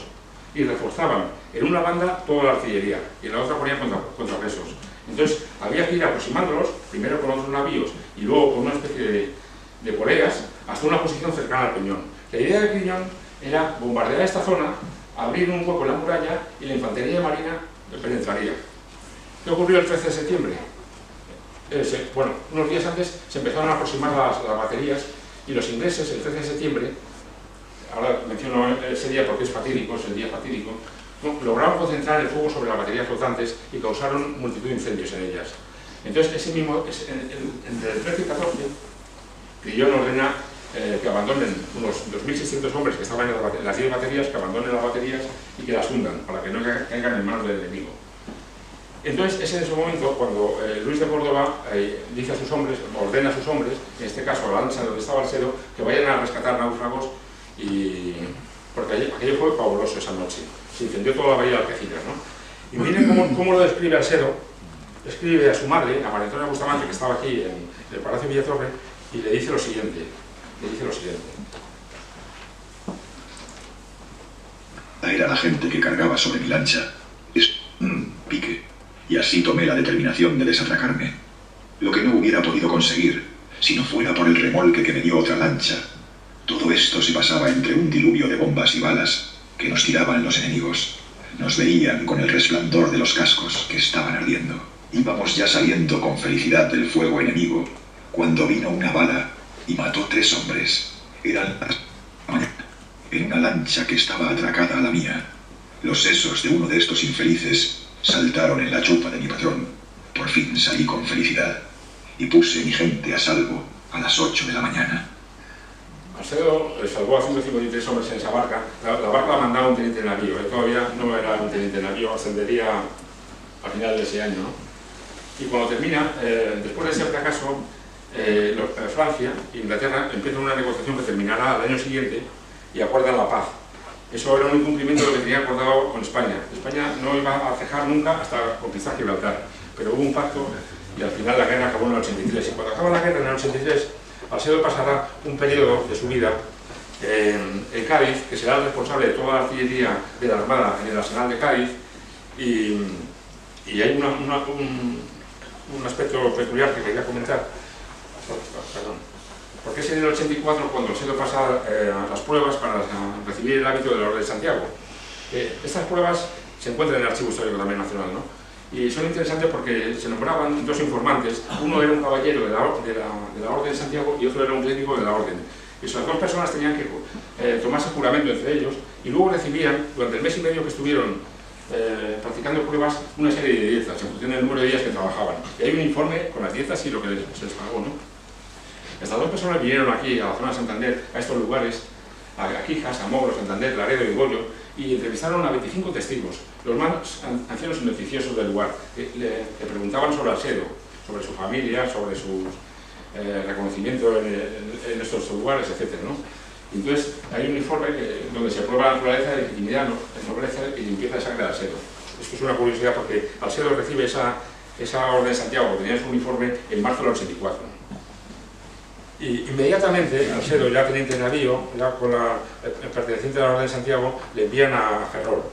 Speaker 2: y reforzaban en una banda toda la artillería y en la otra ponían contrapesos. Entonces había que ir aproximándolos, primero con otros navíos y luego con una especie de poleas, hasta una posición cercana al Peñón. La idea de Grillón era bombardear esta zona, abrir un hueco en la muralla y la infantería de marina penetraría. ¿Qué ocurrió el 13 de septiembre? Unos días antes se empezaron a aproximar las baterías y los ingleses, el 13 de septiembre, ahora menciono ese día porque es fatídico, es el día fatídico, lograron concentrar el fuego sobre las baterías flotantes y causaron multitud de incendios en ellas. Entonces, entre el 13 y el 14, Grillón ordena que abandonen unos 2.600 hombres que estaban en las 10 baterías, que abandonen las baterías y que las hundan, para que no caigan en manos del enemigo. Entonces es en ese momento cuando Luis de Córdoba dice a sus hombres, ordena a sus hombres, en este caso a la lancha donde estaba Alcedo, que vayan a rescatar náufragos, porque aquello fue fabuloso esa noche. Se incendió toda la bahía de Algeciras, ¿no? Y miren cómo lo describe Alcedo. Escribe a su madre, a María Antonia Bustamante, que estaba aquí en el Palacio Villatorre, y le dice lo siguiente.
Speaker 3: Era la gente que cargaba sobre mi lancha. Es un pique. Y así tomé la determinación de desatracarme. Lo que no hubiera podido conseguir, si no fuera por el remolque que me dio otra lancha. Todo esto se pasaba entre un diluvio de bombas y balas que nos tiraban los enemigos. Nos veían con el resplandor de los cascos que estaban ardiendo. Íbamos ya saliendo con felicidad del fuego enemigo, cuando vino una bala y mató 3 hombres. Eran las mañana. en una lancha que estaba atracada a la mía. Los sesos de uno de estos infelices saltaron en la chupa de mi patrón. Por fin salí con felicidad y puse mi gente a salvo a las 8 de la mañana.
Speaker 2: Alcedo salvó a 153 hombres en esa barca. La barca la mandaba un teniente de navío, todavía no era un teniente de navío, ascendería a final de ese año, ¿no? Y cuando termina, después de ese fracaso, Francia e Inglaterra empiezan una negociación que terminará al año siguiente y acuerdan la paz. Eso era un incumplimiento de lo que tenía acordado con España. España no iba a cejar nunca hasta conquistar Gibraltar, pero hubo un pacto y al final la guerra acabó en el 83. Y cuando acaba la guerra en el 83, Alcedo pasará un periodo de su vida en Cádiz, que será el responsable de toda la artillería de la Armada en el arsenal de Cádiz, y hay un aspecto peculiar que quería comentar. Perdón. Porque es en el 84 cuando Alcedo pasa las pruebas para recibir el hábito de la Orden de Santiago. Estas pruebas se encuentran en el Archivo Histórico también Nacional, ¿no? Y son interesantes porque se nombraban dos informantes. Uno era un caballero de la Orden de Santiago y otro era un clérigo de la Orden. Y esas dos personas tenían que tomarse juramento entre ellos y luego recibían, durante el mes y medio que estuvieron practicando pruebas, una serie de dietas en función del número de días que trabajaban. Y hay un informe con las dietas y lo que se les pagó, ¿no? Estas dos personas vinieron aquí, a la zona de Santander, a estos lugares, a Quijas, a Mogro, Santander, Laredo y Goyo, y entrevistaron a 25 testigos, los más ancianos y noticiosos del lugar. Le preguntaban sobre Alcedo, sobre su familia, sobre su reconocimiento en estos lugares, etc., ¿no? Entonces, hay un informe donde se prueba la naturaleza de legitimidad, nobleza y limpieza de sangre de Alcedo. Esto es una curiosidad porque Alcedo recibe esa Orden de Santiago, que tenía su uniforme en marzo del 84. Y inmediatamente, Alcedo, ya teniente de navío, ya con el perteneciente a la Orden de Santiago, le envían a Ferrol.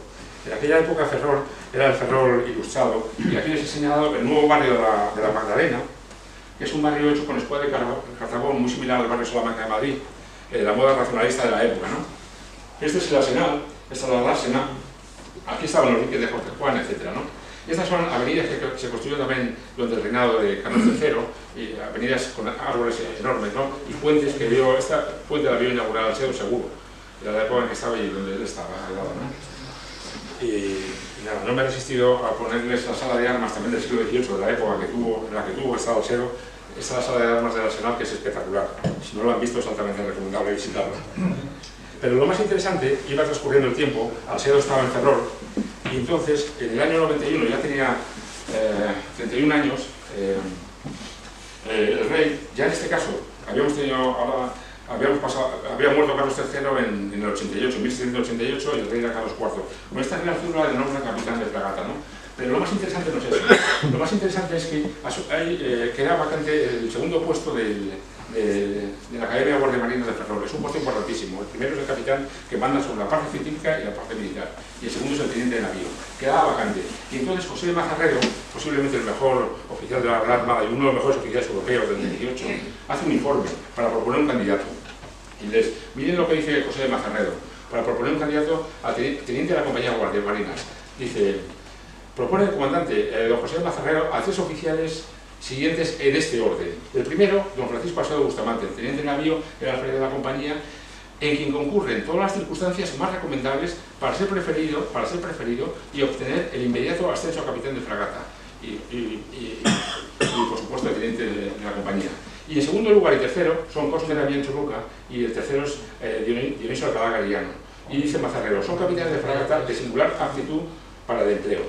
Speaker 2: En aquella época Ferrol era el Ferrol ilustrado, y aquí les he señalado el nuevo barrio de la Magdalena, que es un barrio hecho con escuadra de cartabón muy similar al barrio Salamanca de Madrid, la moda racionalista de la época, ¿no? Este es el Arsenal, esta es la dársena, aquí estaban los diques de Jorge Juan, etc., ¿no? Estas son avenidas que se construyeron también durante el reinado de Carlos III, y avenidas con árboles enormes, ¿no? Y puentes que vio, esta puente la vio inaugurar Alcedo seguro, era la época en que estaba y donde él estaba, ¿no? Y nada, no me he resistido a ponerles la sala de armas también del siglo XVIII, de la época en la que tuvo estado Alcedo. Esta es la sala de armas del Arsenal, que es espectacular. Si no lo han visto, es altamente recomendable visitarla. Pero lo más interesante, iba transcurriendo el tiempo, Alcedo estaba en Ferrol, y entonces, en el año 91, ya tenía 31 años, el rey, ya en este caso, había muerto Carlos III en el 88, 1788, y el rey era Carlos IV. Con esta relación la de nombre capitán de fragata, ¿no? Pero lo más interesante no es eso. Lo más interesante es que queda vacante el segundo puesto de la Academia de Guardia Marina de Ferrol. Es un puesto importantísimo. El primero es el capitán, que manda sobre la parte científica y la parte militar. Y el segundo es el teniente de navío. Queda vacante. Y entonces José de Mazarredo, posiblemente el mejor oficial de la Real Armada y uno de los mejores oficiales europeos del 18, hace un informe para proponer un candidato. Y miren lo que dice José de Mazarredo, para proponer un candidato a teniente de la Compañía de Guardias Marinas. Dice: propone el comandante don José de Mazarredo a 3 oficiales siguientes en este orden. El primero, don Francisco Alcedo Bustamante, el teniente de navío, era el jefe de la compañía, en quien concurren todas las circunstancias más recomendables para ser preferido y obtener el inmediato ascenso a capitán de fragata y por supuesto el teniente de la compañía. Y en segundo lugar y tercero son Cosme de Aviencho Luca, y el tercero es Dionisio Alcalá Galiano. Y dice Mazarredo: son capitanes de fragata de singular aptitud para el empleo.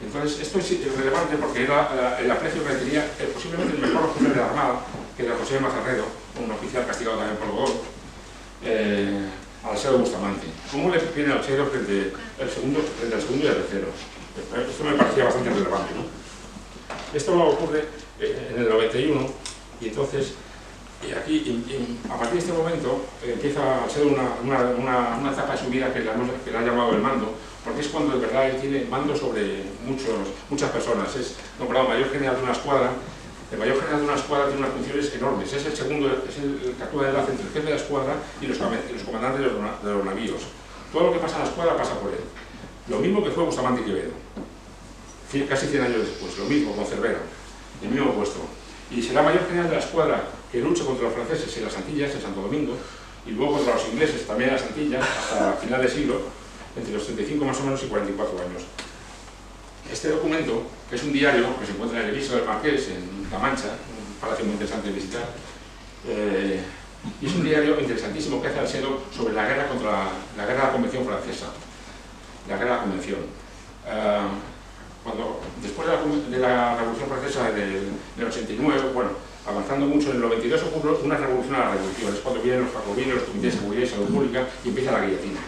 Speaker 2: Entonces, esto es relevante porque era el aprecio que tenía posiblemente el mejor oficial de la Armada, que era José de Mazarredo, un oficial castigado también por Godó, Alcedo Bustamante. ¿Cómo le viene a Alcedo frente al segundo y al tercero? Esto me parecía bastante relevante, ¿no? Esto ocurre en el 91, y entonces, a partir de este momento, empieza a ser una etapa de su vida que le ha llamado el mando, porque es cuando de verdad él tiene mando sobre muchas personas. Es nombrado mayor general de una escuadra. El mayor general de una escuadra tiene unas funciones enormes. Es el que actúa de enlace entre el jefe de la escuadra y los comandantes de los navíos. Todo lo que pasa en la escuadra pasa por él. Lo mismo que fue Bustamante y Quevedo, casi 100 años después. Lo mismo con Cervera, el mismo puesto. Y será mayor general de la escuadra que lucha contra los franceses en las Antillas, en Santo Domingo, y luego contra los ingleses también en las Antillas hasta final de siglo, entre los 35 más o menos y 44 años. Este documento, que es un diario que se encuentra en el Viso del Marqués, en La Mancha, un palacio muy interesante de visitar, y es un diario interesantísimo que hace Alcedo sobre la guerra contra la guerra de la Convención Francesa, la guerra de la Convención. Después de la Revolución Francesa del 89, bueno, avanzando mucho, en el 92 ocurre una revolución a la revolución, es cuando vienen los jacobinos, los comités de seguridad y salud pública y empieza la guillotina.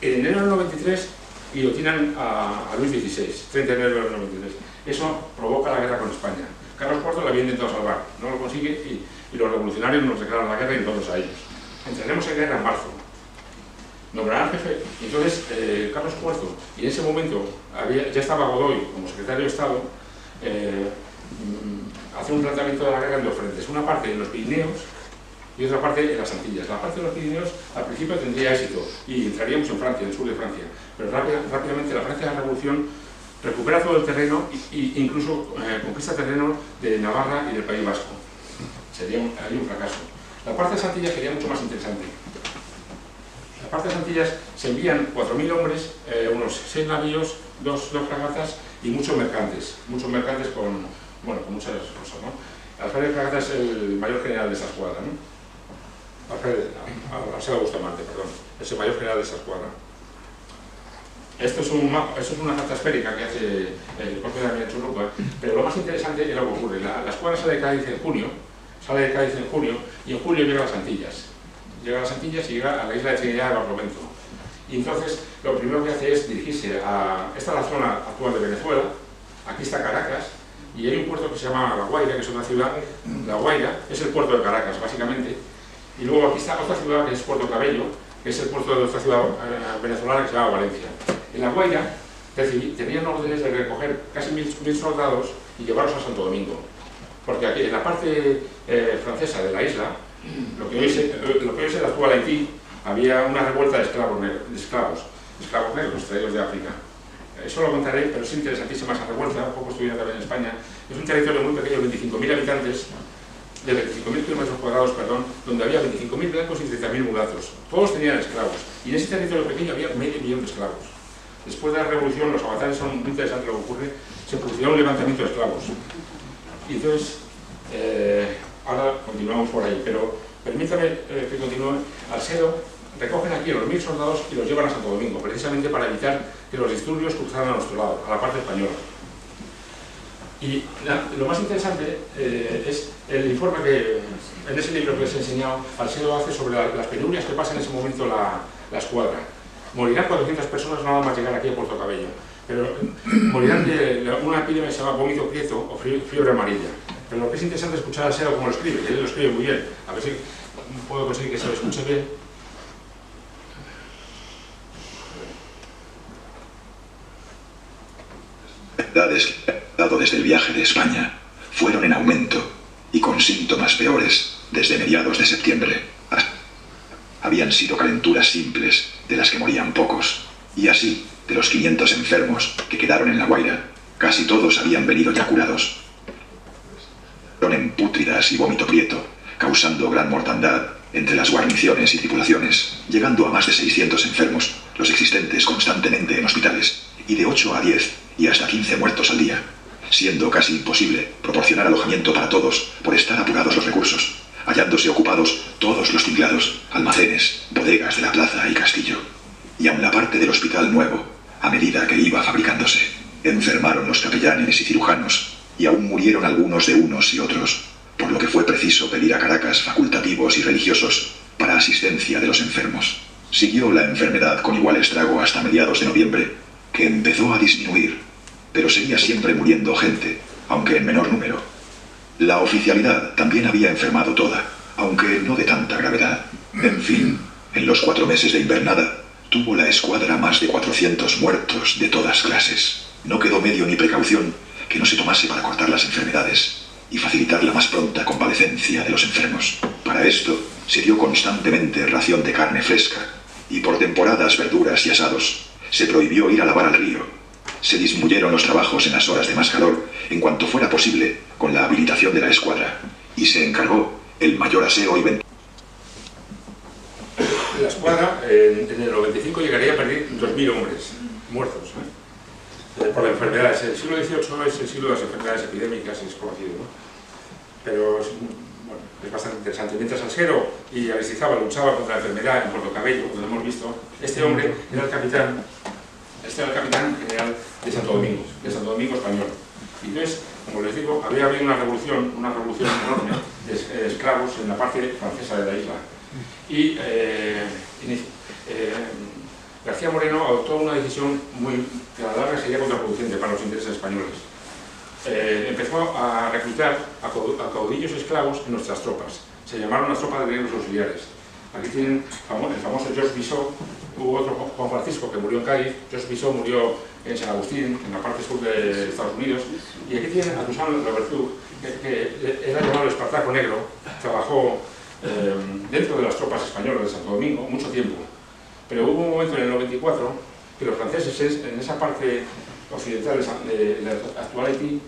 Speaker 2: En enero del 93 guillotinan a Luis XVI, 30 de enero del 93. Eso provoca la guerra con España. Carlos IV la había intentado salvar, no lo consigue y los revolucionarios nos declaran la guerra y nosotros a ellos. Entraremos en guerra en marzo. Nombrarán jefe, y entonces Carlos IV, y en ese momento ya estaba Godoy como secretario de Estado, hace un planteamiento de la guerra en dos frentes, una parte en los Pirineos y otra parte en las Antillas. La parte de los Pirineos al principio tendría éxito y entraríamos en Francia, en el sur de Francia, pero rápidamente la Francia de la Revolución recupera todo el terreno e incluso conquista terreno de Navarra y del País Vasco. Sería ahí un fracaso. La parte de las Antillas sería mucho más interesante. En la parte de las Antillas se envían 4.000 hombres, unos 6 navíos, dos fragatas y muchos mercantes con muchas cosas, ¿no? Alfredo Fragata es el mayor general de esa escuadra, ¿no? Alcedo Bustamante, perdón, es el mayor general de esa escuadra. Esto es una carta esférica que hace el corte de la Churruca, pero lo más interesante es lo que ocurre. La escuadra sale de Cádiz en junio y en julio llega a las Antillas. Llega a las Antillas y llega a la isla de Trinidad de Barlovento. Y entonces lo primero que hace es dirigirse a... Esta es la zona actual de Venezuela, aquí está Caracas, y hay un puerto que se llama La Guaira, que es una ciudad. La Guaira es el puerto de Caracas, básicamente. Y luego aquí está otra ciudad que es Puerto Cabello, que es el puerto de otra ciudad venezolana que se llama Valencia. En La Guaira tenían órdenes de recoger casi 1.000 soldados y llevarlos a Santo Domingo. Porque aquí, en la parte francesa de la isla, lo que hoy es el actual Haití, había una revuelta de esclavos negros traídos de África. Eso lo contaré, pero es interesantísima esa revuelta, un poco estudiada también en España. Es un territorio muy pequeño, 25.000 habitantes, de 25.000 kilómetros cuadrados, perdón, donde había 25.000 blancos y 30.000 mulatos. Todos tenían esclavos, y en ese territorio pequeño había 500.000 de esclavos. Después de la revolución, los avatares son muy interesantes lo que ocurre, se producirá un levantamiento de esclavos. Y entonces, ahora continuamos por ahí, pero permítame que continúe. Alcedo recogen aquí a los 1.000 soldados y los llevan a Santo Domingo, precisamente para evitar que los disturbios cruzaran a nuestro lado, a la parte española. Y lo más interesante es el informe que, en ese libro que les he enseñado, Alcedo hace sobre las penurias que pasa en ese momento la escuadra. Morirán 400 personas nada más llegar aquí a Puerto Cabello, pero morirán de una epidemia que se llama vómito prieto o fiebre amarilla. Pero lo que es interesante es escuchar a Alcedo cómo lo escribe, que él lo escribe muy bien. A ver si puedo conseguir que se lo escuche bien.
Speaker 3: Dado desde el viaje de España, fueron en aumento y con síntomas peores desde mediados de septiembre. Habían sido calenturas simples, de las que morían pocos, y así, de los 500 enfermos que quedaron en La Guaira, casi todos habían venido ya curados. Fueron en pútridas y vómito prieto, causando gran mortandad entre las guarniciones y tripulaciones, llegando a más de 600 enfermos, los existentes constantemente en hospitales, y de 8 a 10 y hasta 15 muertos al día, siendo casi imposible proporcionar alojamiento para todos por estar apurados los recursos, hallándose ocupados todos los tinglados, almacenes, bodegas de la plaza y castillo. Y aun la parte del hospital nuevo, a medida que iba fabricándose, enfermaron los capellanes y cirujanos, y aún murieron algunos de unos y otros, por lo que fue preciso pedir a Caracas facultativos y religiosos para asistencia de los enfermos. Siguió la enfermedad con igual estrago hasta mediados de noviembre, que empezó a disminuir, pero seguía siempre muriendo gente, aunque en menor número. La oficialidad también había enfermado toda, aunque no de tanta gravedad. En fin, en los 4 meses de invernada, tuvo la escuadra más de 400 muertos de todas clases. No quedó medio ni precaución que no se tomase para cortar las enfermedades y facilitar la más pronta convalecencia de los enfermos. Para esto, se dio constantemente ración de carne fresca, y por temporadas verduras y asados. Se prohibió ir a lavar al río. Se disminuyeron los trabajos en las horas de más calor, en cuanto fuera posible, con la habilitación de la escuadra, y se encargó el mayor aseo y
Speaker 2: escuadra en el 95 llegaría a perder 2.000 hombres muertos por las enfermedades. El siglo XVIII es el siglo de las enfermedades epidémicas, es conocido, ¿no? Pero bueno, es bastante interesante. Mientras Alsero y Aristizábal luchaban contra la enfermedad en Puerto Cabello, como hemos visto, este hombre era el capitán general de Santo Domingo español. Y entonces, como les digo, había habido una revolución enorme de esclavos en la parte francesa de la isla. Y García Moreno adoptó una decisión que a la larga sería contraproducente para los intereses españoles. Empezó a reclutar a caudillos esclavos en nuestras tropas. Se llamaron las tropas de negros auxiliares. Aquí tienen el famoso George Bissau. Hubo otro, Juan Francisco, que murió en Cádiz. George Bissau murió en San Agustín, en la parte sur de Estados Unidos. Y aquí tienen a Toussaint Louverture, que era llamado el Espartaco Negro. Trabajó dentro de las tropas españolas de Santo Domingo mucho tiempo. Pero hubo un momento en el 94 que los franceses, en esa parte occidental de la actual Haití,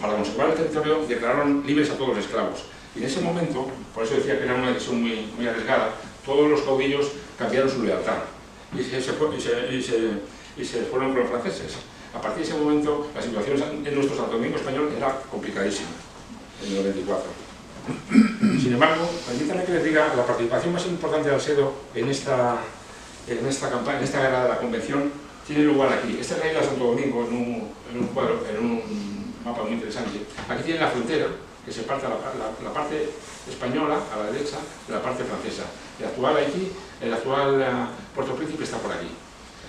Speaker 2: para conservar el territorio, declararon libres a todos los esclavos. Y en ese momento, por eso decía que era una decisión muy arriesgada, todos los caudillos cambiaron su lealtad y se fueron con los franceses. A partir de ese momento, la situación en nuestro Santo Domingo español era complicadísima, en el 94. Sin embargo, permítanme que les diga, la participación más importante de Alsero en esta guerra de la Convención tiene lugar aquí. Esta es la isla de Santo Domingo en un mapa muy interesante. Aquí tienen la frontera, que se parte la parte española a la derecha de la parte francesa. El actual Puerto Príncipe está por aquí.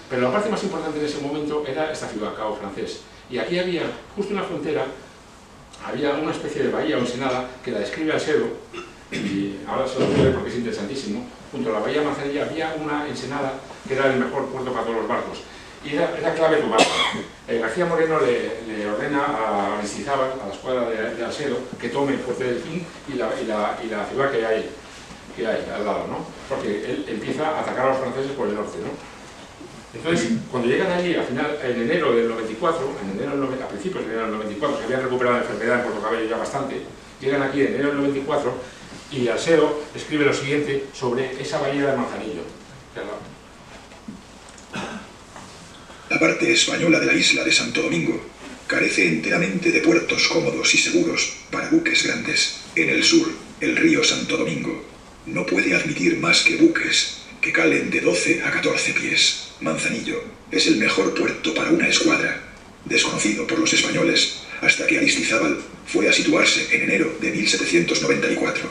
Speaker 2: Pero la parte más importante en ese momento era esta ciudad, Cabo Francés. Y aquí había, justo en la frontera, había una especie de bahía o ensenada que la describe Alsero, y ahora se lo voy a ver porque es interesantísimo. Junto a la bahía Manzanilla había una ensenada que era el mejor puerto para todos los barcos. Y era clave tomarla. García Moreno le ordena a Aristizábal, a la escuadra de Alsero, que tome Fuerte Delfín y la ciudad que hay al lado, ¿no? Porque él empieza a atacar a los franceses por el norte, ¿no? Entonces, cuando llegan allí, al final, en enero del 94, a principios de enero del 94, se habían recuperado la enfermedad en Puerto Cabello ya bastante, llegan aquí en enero del 94 y Alsero escribe lo siguiente sobre esa bahía de Manzanillo.
Speaker 3: La parte española de la isla de Santo Domingo carece enteramente de puertos cómodos y seguros para buques grandes. En el sur, el río Santo Domingo no puede admitir más que buques que calen de 12 a 14 pies. Manzanillo es el mejor puerto para una escuadra, desconocido por los españoles hasta que Aristizábal fue a situarse en enero de 1794.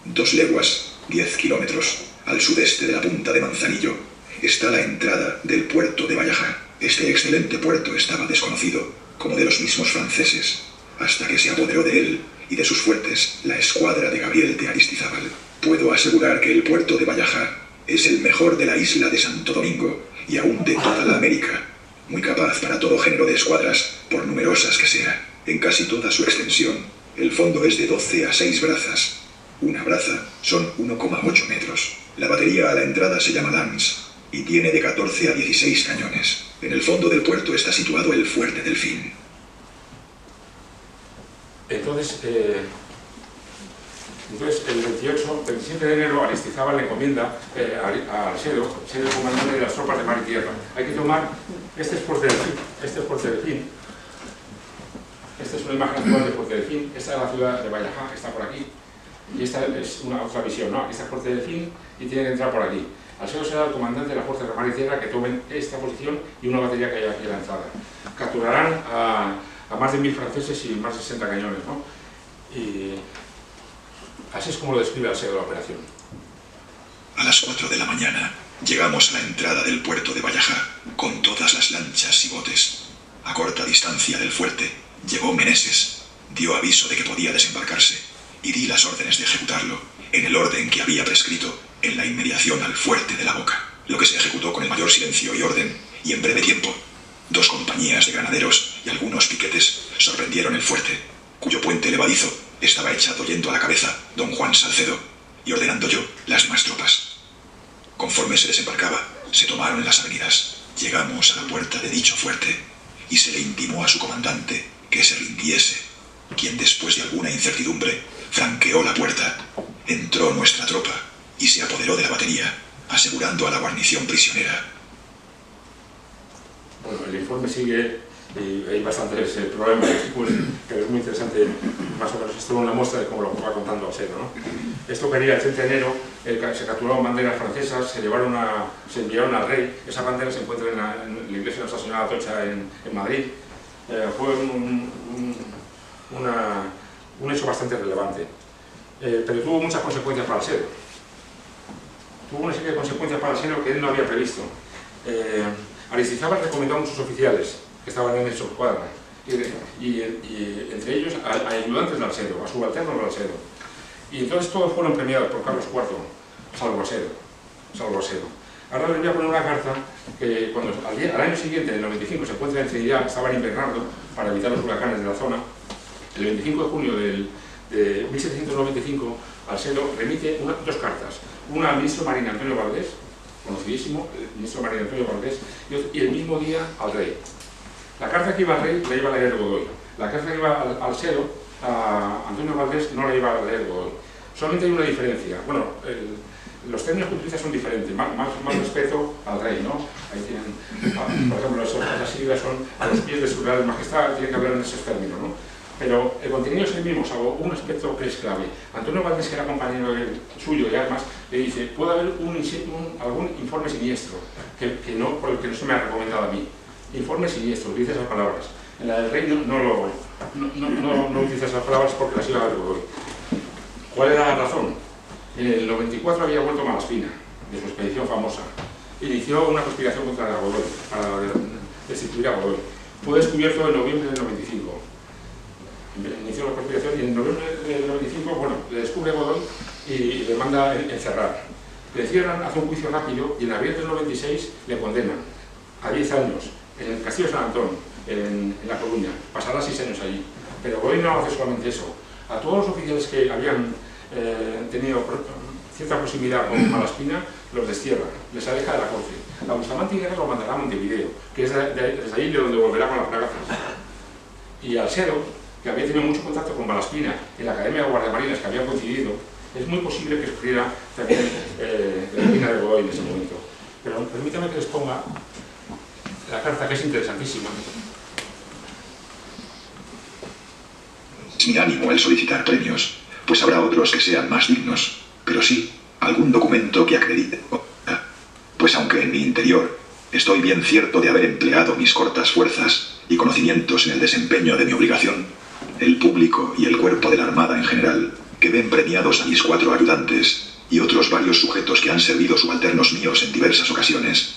Speaker 3: 2 leguas, 10 kilómetros, al sudeste de la punta de Manzanillo, está la entrada del puerto de Ballajá. Este excelente puerto estaba desconocido, como de los mismos franceses, hasta que se apoderó de él y de sus fuertes la escuadra de Gabriel de Aristizábal. Puedo asegurar que el puerto de Ballajá es el mejor de la isla de Santo Domingo y aún de toda la América, muy capaz para todo género de escuadras, por numerosas que sea. En casi toda su extensión, el fondo es de 12 a 6 brazas. Una braza son 1,8 metros. La batería a la entrada se llama Lance y tiene de 14 a 16 cañones. En el fondo del puerto está situado el Fuerte Delfín.
Speaker 2: Entonces, el 27 de enero, Aristizábal le encomienda a Alsero ser el comandante de las tropas de mar y tierra. Hay que tomar, este es Fuerte Delfín, esta es una imagen actual de Fuerte Delfín, esta es la ciudad de Ballajá, que está por aquí, y esta es otra visión, ¿no? Aquí está Fuerte Delfín y tiene que entrar por aquí. Alsero será el comandante de la fuerza de mar y tierra que tomen esta posición y una batería que hay aquí a la entrada. Capturarán a más de 1000 franceses y más de 60 cañones, ¿no? Y así es como lo describe Alsero la operación.
Speaker 3: A las 4 de la mañana llegamos a la entrada del puerto de Ballajá con todas las lanchas y botes. A corta distancia del fuerte llegó Meneses, dio aviso de que podía desembarcarse y di las órdenes de ejecutarlo en el orden que había prescrito en la inmediación al fuerte de la Boca, lo que se ejecutó con el mayor silencio y orden y en breve tiempo. 2 compañías de granaderos y algunos piquetes sorprendieron el fuerte, cuyo puente levadizo estaba echado yendo a la cabeza don Juan Salcedo, y ordenando yo las demás tropas. Conforme se desembarcaba, se tomaron las avenidas. Llegamos a la puerta de dicho fuerte, y se le intimó a su comandante que se rindiese, quien después de alguna incertidumbre franqueó la puerta. Entró nuestra tropa, y se apoderó de la batería, asegurando a la guarnición prisionera.
Speaker 2: Bueno, el informe sigue y hay bastantes problemas, pero es muy interesante, más o menos, esto es una muestra de cómo lo va contando Alcedo, ¿no? Esto quería el 30 de enero, se capturaron banderas francesas, se enviaron al rey, esas banderas se encuentran en la iglesia de Nuestra Señora de Atocha en Madrid. Fue un hecho bastante relevante, pero tuvo muchas consecuencias para Alcedo. Tuvo una serie de consecuencias para Alcedo que él no había previsto. Aristizábal recomendó a muchos oficiales que estaban en esa escuadra, y entre ellos a ayudantes de Alcedo, a subalternos de Alcedo. Y entonces todos fueron premiados por Carlos IV, salvo Alcedo. Ahora les voy a poner una carta que cuando al año siguiente, en el 95, se encuentra en Trinidad, estaban invernando para evitar los huracanes de la zona. El 25 de junio de 1795, Alcedo remite dos cartas, una al ministro Marín Antonio Valdés, conocidísimo, el ministro Marín Antonio Valdés, y el mismo día al rey. La carta que iba al rey la iba a leer Godoy. La carta que iba al Alcedo, a Antonio Valdés, no la iba a leer Godoy. Solamente hay una diferencia. Bueno, los términos que utiliza son diferentes, más respeto al rey, ¿no? Ahí tienen, por ejemplo, esas siglas son a los pies de su real majestad, tienen que hablar en esos términos, ¿no? Pero el contenido es el mismo, salvo un aspecto que es clave. Antonio Valdés, que era compañero suyo de armas, le dice: puede haber algún informe siniestro por el que no se me ha recomendado a mí. Informe siniestro, utiliza esas palabras. En la del rey no utiliza esas palabras porque las iba a ver Godoy. ¿Cuál era la razón? En el 94 había vuelto Malaspina, de su expedición famosa. Inició una conspiración contra Godoy, para destituir a Godoy. Fue descubierto en noviembre del 95. Inició la conspiración y en noviembre del 95, bueno, le descubre a Godoy y le manda encerrar. Le cierran, hace un juicio rápido y en abril del 96 le condenan a 10 años en el Castillo de San Antón, en La Coruña. Pasará 6 años allí. Pero Godoy no hace solamente eso. A todos los oficiales que habían tenido cierta proximidad con Malaspina, los destierra, les aleja de la corte. A Bustamante y Guerra lo mandará a Montevideo, que es desde allí de donde volverá con las fragatas. Y Alcedo, que había tenido mucho contacto con Malaspina en la Academia de Guardiamarinas, que habían coincidido, es muy posible que sufriera también la espina de Godoy en ese momento. Pero permítame que les ponga la carta, que es interesantísima.
Speaker 3: Es mi ánimo el solicitar premios, pues habrá otros que sean más dignos, pero sí, algún documento que acredite. Pues aunque en mi interior estoy bien cierto de haber empleado mis cortas fuerzas y conocimientos en el desempeño de mi obligación, el público y el cuerpo de la Armada en general, que ven premiados a mis 4 ayudantes y otros varios sujetos que han servido subalternos míos en diversas ocasiones,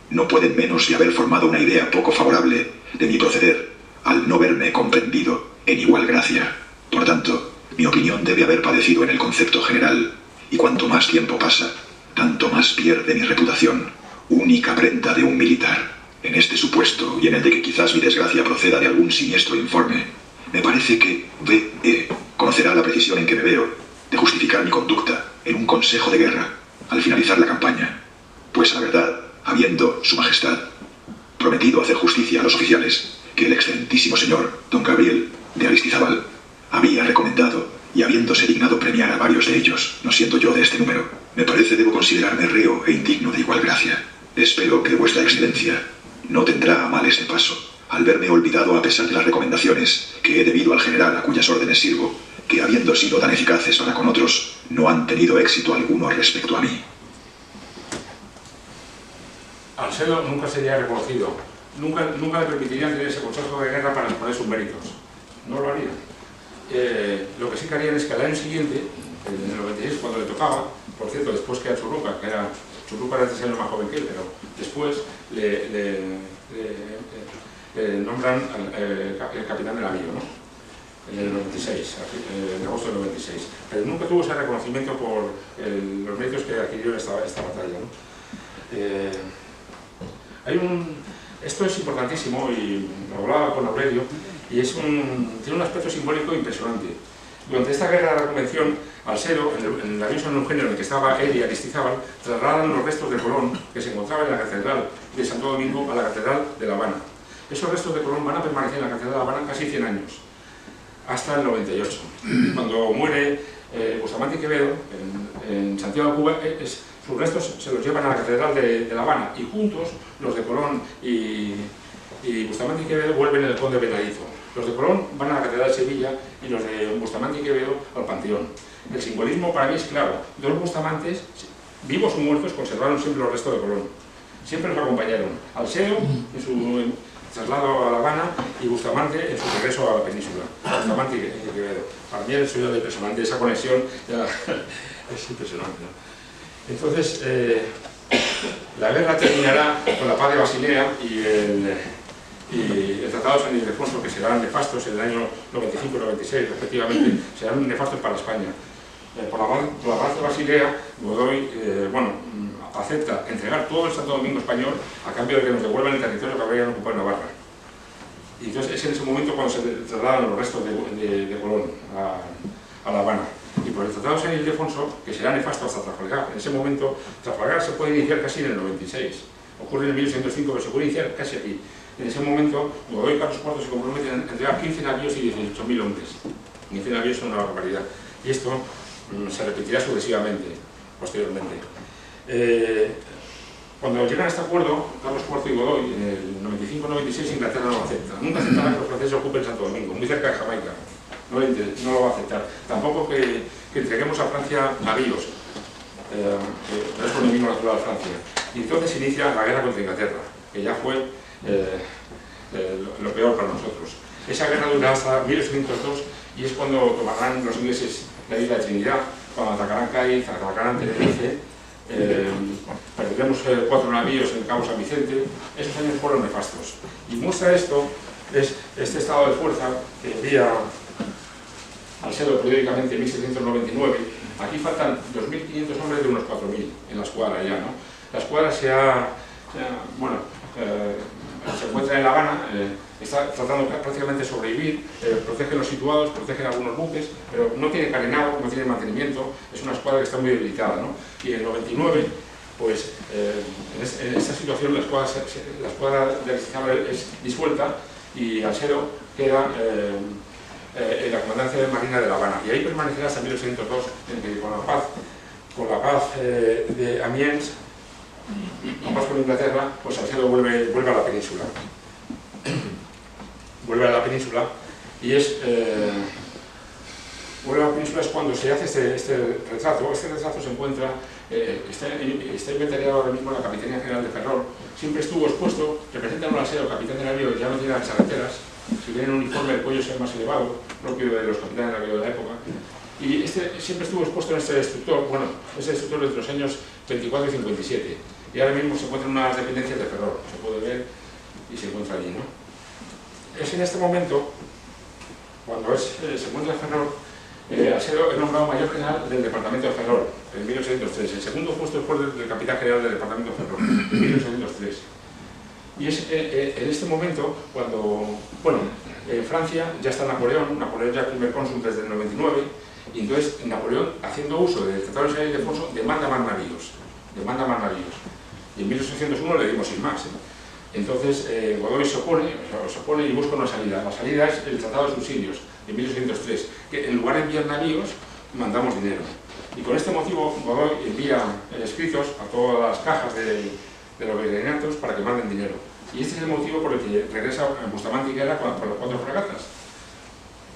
Speaker 3: no pueden menos de haber formado una idea poco favorable de mi proceder, al no verme comprendido en igual gracia. Por tanto, mi opinión debe haber padecido en el concepto general, y cuanto más tiempo pasa, tanto más pierde mi reputación, única prenda de un militar. En este supuesto, y en el de que quizás mi desgracia proceda de algún siniestro informe, me parece que V.E. conocerá la precisión en que me veo de justificar mi conducta en un consejo de guerra, al finalizar la campaña, pues a la verdad, habiendo Su Majestad prometido hacer justicia a los oficiales que el excelentísimo señor don Gabriel de Aristizábal había recomendado, y habiéndose dignado premiar a varios de ellos, no siendo yo de este número, me parece debo considerarme reo e indigno de igual gracia. Espero que vuestra excelencia no tendrá a mal este paso, al verme olvidado a pesar de las recomendaciones que he debido al general a cuyas órdenes sirvo, que habiendo sido tan eficaces para con otros, no han tenido éxito alguno respecto a mí.
Speaker 2: Alcedo nunca sería reconocido, nunca le permitirían tener ese consejo de guerra para exponer sus méritos. No lo harían. Lo que sí que harían es que al año siguiente, en el 96, cuando le tocaba, por cierto, después que a Churruca, Churruca era 3 años más joven que él, pero después le nombran el capitán de navío, ¿no? En el 96, en agosto del 96. Pero nunca tuvo ese reconocimiento por los méritos que adquirió en esta batalla, ¿no? Esto es importantísimo, y lo hablaba con Aurelio, y tiene un aspecto simbólico impresionante. Durante esta guerra de la Convención, Alcedo, en el navío San Eugenio en el que estaba él y Aristizábal, trasladan los restos de Colón que se encontraban en la Catedral de Santo Domingo a la Catedral de La Habana. Esos restos de Colón van a permanecer en la Catedral de La Habana casi 100 años. hasta el 98. Cuando muere Bustamante y Quevedo, en Santiago de Cuba, sus restos se los llevan a la Catedral de La Habana, y juntos los de Colón y Bustamante y Quevedo vuelven en el Conde Benadizo. Los de Colón van a la Catedral de Sevilla y los de Bustamante y Quevedo al Panteón. El simbolismo para mí es claro. Dos Bustamantes, vivos o muertos, conservaron siempre los restos de Colón. Siempre los acompañaron. Alseo en su traslado a La Habana y Bustamante en su regreso a la península. Bustamante y Quevedo. Para mí eso es impresionante, esa conexión ya, es impresionante, ¿no? Entonces, la guerra terminará con la paz de Basilea y el Tratado de San Ildefonso, que serán nefastos en el año 95 y 96, respectivamente, serán nefastos para España. Por la paz de Basilea, Godoy acepta entregar todo el Santo Domingo español a cambio de que nos devuelvan el territorio que habrían ocupado en Navarra. Y entonces es en ese momento cuando se trasladan los restos de Colón a La Habana. Y por el Tratado de San Ildefonso, que será nefasto hasta Trafalgar. En ese momento, Trafalgar se puede iniciar casi en el 96. Ocurre en el 1805, pero se puede iniciar casi aquí. En ese momento, Godoy y Carlos IV se comprometen a entregar 15 navíos y 18.000 hombres. 15 navíos son una barbaridad. Y esto se repetirá sucesivamente, posteriormente. Cuando llegan a este acuerdo, Carlos IV y Godoy, en el 95-96, Inglaterra no lo acepta. Nunca aceptará que los franceses ocupen Santo Domingo, muy cerca de Jamaica. No lo va a aceptar. Tampoco que entreguemos a Francia navíos, que es un enemigo natural de Francia. Y entonces se inicia la guerra contra Inglaterra, que ya fue lo peor para nosotros. Esa guerra dura hasta 1802 y es cuando tomarán los ingleses la isla de Trinidad, cuando atacarán Cádiz, atacarán Tenerife, perderemos 4 navíos en Cabo San Vicente. Esos años fueron nefastos. Y muestra esto es este estado de fuerza que envía Alseo periódicamente en 1799. Aquí faltan 2.500 hombres de unos 4.000 en la escuadra ya, ¿no? La escuadra se encuentra en La Habana, está tratando prácticamente de sobrevivir, protege los situados, protege algunos buques, pero no tiene carenado, no tiene mantenimiento, es una escuadra que está muy debilitada, ¿no? Y en el 99, pues en esta situación la escuadra de Aristizábal es disuelta y Alseo queda en la comandancia de Marina de La Habana, y ahí permanecerá hasta 1802, en que con la paz de Amiens, la paz con Inglaterra, pues Alseo vuelve a la península. Vuelve a la península y vuelve a la península es cuando se hace este retrato. Este retrato se encuentra, está inventariado ahora mismo en la Capitanía General de Ferrol. Siempre estuvo expuesto, representa un Alseo, capitán de navío, ya no tiene las charreteras. Si tienen un uniforme, el cuello sea más elevado, propio de los capitanes de navío de la época. Y siempre estuvo expuesto en este destructor, ese destructor entre los años 24 y 57. Y ahora mismo se encuentra en unas dependencias de Ferrol, se puede ver y se encuentra allí, ¿no? Es en este momento, cuando se encuentra en Ferrol, Alseo es nombrado mayor general del departamento de Ferrol, en 1803. El segundo puesto después del capitán general del departamento de Ferrol, en 1803. Y es en este momento cuando, en Francia ya está Napoleón ya es primer cónsul desde el 99, y entonces Napoleón, haciendo uso del Tratado de San Ildefonso, demanda más navíos. Y en 1801 le dimos sin más. Entonces Godoy se opone y busca una salida. La salida es el Tratado de Subsidios, de 1803, que en lugar de enviar navíos, mandamos dinero. Y con este motivo Godoy envía escritos a todas las cajas de los virreinatos para que manden dinero. Y este es el motivo por el que regresa Bustamante y Guerra con las 4 fragatas.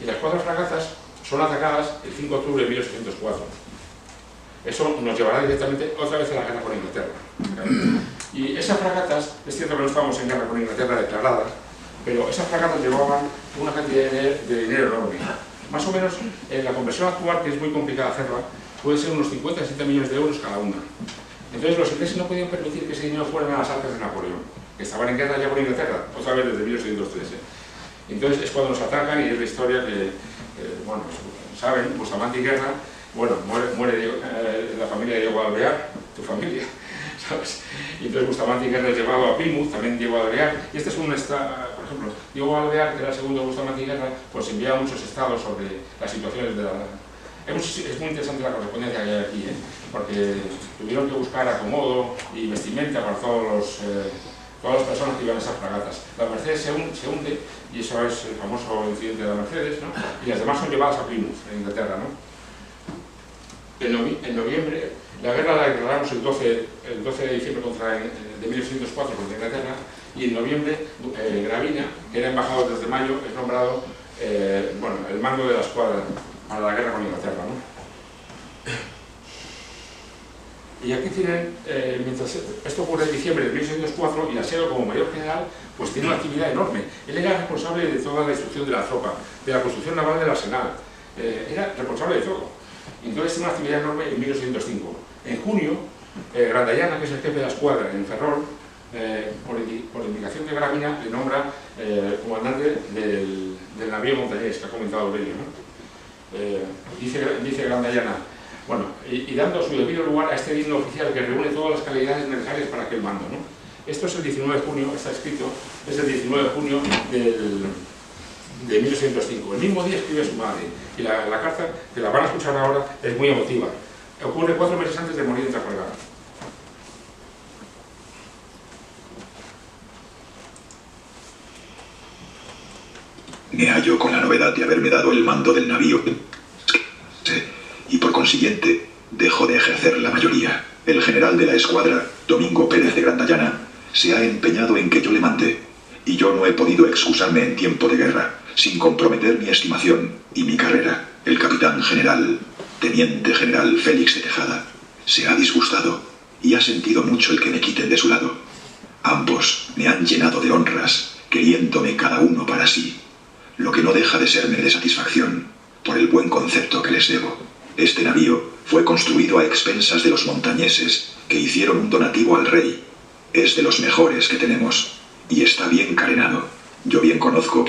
Speaker 2: Y las 4 fragatas son atacadas el 5 de octubre de 1804. Eso nos llevará directamente otra vez a la guerra con Inglaterra. Y esas fragatas, es cierto que no estábamos en guerra con Inglaterra declarada, pero esas fragatas llevaban una cantidad de dinero enorme. Más o menos, en la conversión actual, que es muy complicada hacerla, puede ser unos 50-60 millones de euros cada una. Entonces los ingleses no podían permitir que ese dinero fuera a las arcas de Napoleón, que estaban en guerra ya con Inglaterra, otra vez desde 1813. Entonces es cuando nos atacan y es la historia que, saben, Bustamante y Guerra, muere la familia de Diego Alvear, tu familia, ¿sabes? Y entonces Bustamante y Guerra es llevado a Plymouth, también Diego Alvear, y este es por ejemplo, Diego Alvear, que era el segundo de Bustamante y Guerra, pues enviaba muchos estados sobre las situaciones de la... Es muy interesante la correspondencia que hay aquí, porque tuvieron que buscar acomodo y vestimenta para todos todas las personas que iban a esas fragatas. La Mercedes se hunde, y eso es el famoso incidente de la Mercedes, ¿no? Y las demás son llevadas a Plymouth, en Inglaterra, ¿no? En noviembre, la guerra la declaramos el 12 de diciembre de 1804 contra Inglaterra, y en noviembre Gravina, que era embajador desde mayo, es nombrado el mando de la escuadra para la guerra con Inglaterra, ¿no? Y aquí tienen, mientras esto ocurre en diciembre de 1804, y Asero, como mayor general, pues tiene una actividad enorme. Él era responsable de toda la instrucción de la tropa, de la construcción naval del arsenal, era responsable de todo. Y entonces tiene una actividad enorme en 1805. En junio, Grandayana, que es el jefe de la escuadra en Ferrol, por indicación de Gravina, le nombra comandante del navío Montañés, que ha comentado Aurelio, ¿no? Dice Grandayana, bueno, y dando su debido lugar a este digno oficial que reúne todas las calidades necesarias para aquel mando, ¿no? Esto es el 19 de junio, está escrito, es el 19 de junio de 1805. El mismo día escribe a su madre, y la carta, que la van a escuchar ahora, es muy emotiva. Ocurre 4 meses antes de morir en Trafalgar.
Speaker 3: Me hallo con la novedad de haberme dado el mando del navío y por consiguiente dejo de ejercer la mayoría. El general de la escuadra, Domingo Pérez de Grandayana, se ha empeñado en que yo le mande, y yo no he podido excusarme en tiempo de guerra, sin comprometer mi estimación y mi carrera. El capitán general, teniente general Félix de Tejada, se ha disgustado y ha sentido mucho el que me quiten de su lado. Ambos me han llenado de honras, queriéndome cada uno para sí, lo que no deja de serme de satisfacción, por el buen concepto que les debo. Este navío fue construido a expensas de los montañeses, que hicieron un donativo al rey. Es de los mejores que tenemos, y está bien carenado. Yo bien conozco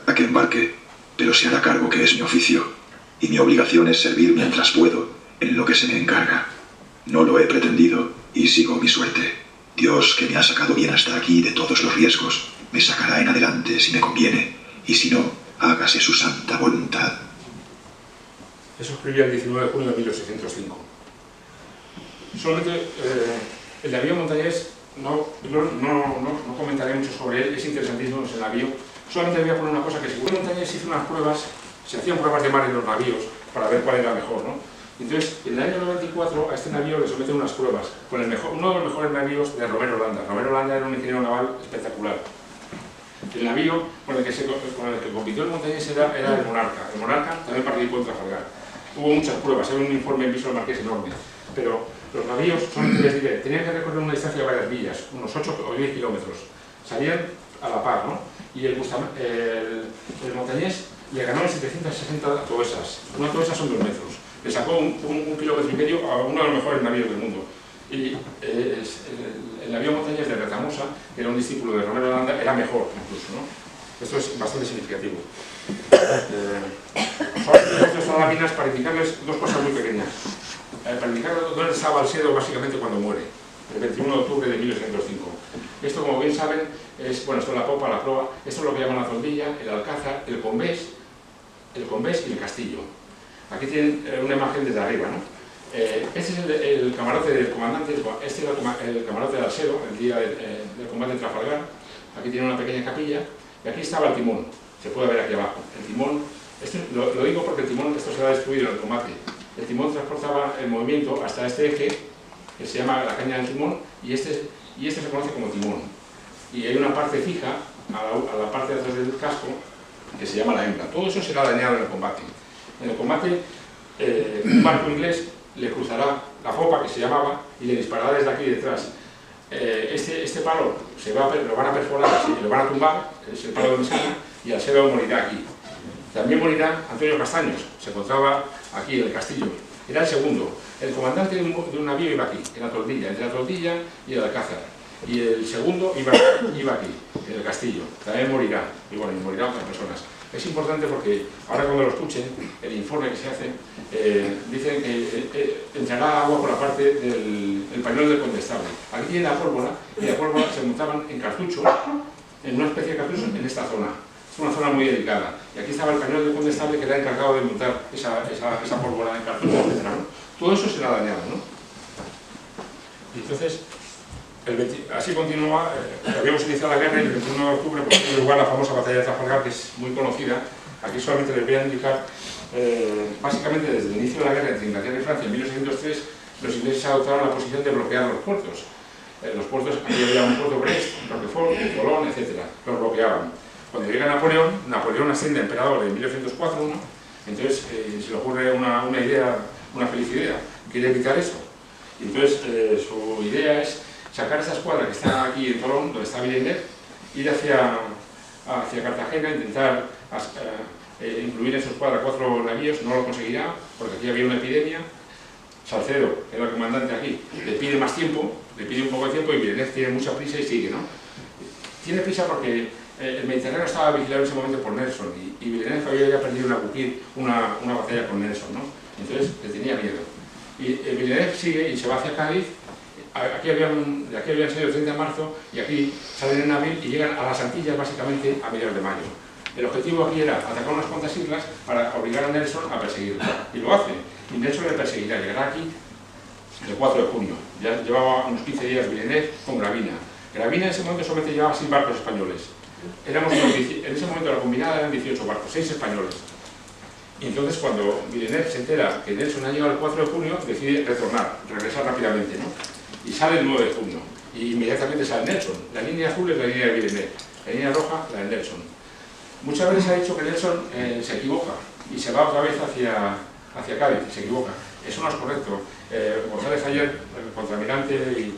Speaker 3: a que embarque, pero se hará cargo que es mi oficio, y mi obligación es servir mientras puedo, en lo que se me encarga. No lo he pretendido, y sigo mi suerte. Dios, que me ha sacado bien hasta aquí de todos los riesgos, me sacará en adelante si me conviene, y si no, hágase su santa voluntad.
Speaker 2: Eso escribía el 19 de junio de 1805. Solamente el navío Montañés, no comentaré mucho sobre él, es interesantísimo ese navío. Solamente voy a poner una cosa, que según Montañés hizo unas pruebas, se hacían pruebas de mar en los navíos para ver cuál era mejor, ¿no? Entonces, en el año 94 a este navío le someten unas pruebas con uno de los mejores navíos de Romero Landa. Romero Landa era un ingeniero naval espectacular. El navío con el que compitió el Montañés era el Monarca. El Monarca también participó en Trafalgar. Hubo muchas pruebas, hay un informe en Visual Marqués enorme, pero los navíos, les diré, tenían que recorrer una distancia de varias millas, unos 8 o 10 kilómetros. Salían a la par, ¿no? Y el Montañés le ganó en 760 toesas. Una toesa son 2 metros. Le sacó un kilómetro y medio a uno de los mejores navíos del mundo. Y el navío Montañés de Retamosa, que era un discípulo de Romero Landa, era mejor incluso, ¿no? Esto es bastante significativo. Son estas láminas para indicarles 2 cosas muy pequeñas. Para indicar dónde estaba Alcedo básicamente cuando muere, el 21 de octubre de 1805. Esto, como bien saben, es, bueno, esto es la popa, la proa, esto es lo que llaman la toldilla, el alcázar, el convés y el castillo. Aquí tienen una imagen desde arriba, ¿no? Este es el camarote del comandante, este era el camarote de Alcedo, el día del combate en Trafalgar. Aquí tiene una pequeña capilla, y aquí estaba el timón, se puede ver aquí abajo. El timón, lo digo porque el timón, esto se va a destruir en el combate. El timón transportaba el movimiento hasta este eje, que se llama la caña del timón, y este se conoce como timón. Y hay una parte fija, a la parte de atrás del casco, que se llama la hembra. Todo eso será dañado en el combate. En el combate, un barco inglés le cruzará la popa, que se llamaba, y le disparará desde aquí detrás. Este palo lo van a perforar, lo van a tumbar, es el palo de Mesana, y Alcedo morirá aquí. También morirá Antonio Castaños, se encontraba aquí en el castillo. Era el segundo. El comandante de un navío iba aquí, en la toldilla, entre la toldilla y el alcázar. Y el segundo iba aquí, en el castillo. También morirá, y bueno, y morirán otras personas. Es importante porque ahora cuando lo escuchen, el informe que se hace, dicen que entrará agua por la parte del pañuelo del condestable. Aquí tiene la pólvora, y la pólvora se montaban en cartuchos, en una especie de cartuchos en esta zona. Es una zona muy delicada. Y aquí estaba el pañuelo del condestable que era encargado de montar esa pólvora en cartuchos, etc., ¿no? Todo eso será dañado, ¿no? Y entonces, Así continúa, habíamos iniciado la guerra y el 21 de octubre pues, tuvo lugar la famosa batalla de Trafalgar, que es muy conocida. Aquí solamente les voy a indicar, básicamente desde el inicio de la guerra entre Inglaterra y Francia en 1803, los ingleses adoptaron la posición de bloquear los puertos. Los puertos, aquí había un puerto Brest, Roquefort, Colón, etc. Los bloqueaban. Cuando llega Napoleón asciende a emperador en 1804, ¿no? Entonces se le ocurre una idea, una feliz idea, quiere evitar eso. Y entonces su idea es sacar esa escuadra que está aquí en Tolón, donde está Villeneuve, ir hacia Cartagena, intentar incluir en su escuadra 4 navíos, no lo conseguirá, porque aquí había una epidemia. Salcedo, que era el comandante aquí, le pide más tiempo, le pide un poco de tiempo y Villeneuve tiene mucha prisa y sigue, ¿no? Tiene prisa porque el Mediterráneo estaba vigilado en ese momento por Nelson y Villeneuve había ya perdido una batalla con Nelson, ¿no? Entonces le tenía miedo. Y Villeneuve sigue y se va hacia Cádiz. De aquí habían salido el 30 de marzo y aquí salen en navío y llegan a las Antillas básicamente a mediados de mayo. El objetivo aquí era atacar unas cuantas islas para obligar a Nelson a perseguirlo. Y lo hace. Y Nelson le perseguirá. Llegará aquí el 4 de junio. Ya llevaba unos 15 días Villeneuve con Gravina. Gravina en ese momento solamente llevaba 6 barcos españoles. En ese momento la combinada eran 18 barcos, 6 españoles. Y entonces cuando Villeneuve se entera que Nelson ha llegado el 4 de junio, decide regresar rápidamente, ¿no? Y sale el 9 de junio. Y inmediatamente sale Nelson. La línea azul es la línea de Villeneuve. La línea roja, la de Nelson. Muchas veces se ha dicho que Nelson se equivoca y se va otra vez hacia Cádiz, se equivoca. Eso no es correcto. González ayer, el contraalmirante y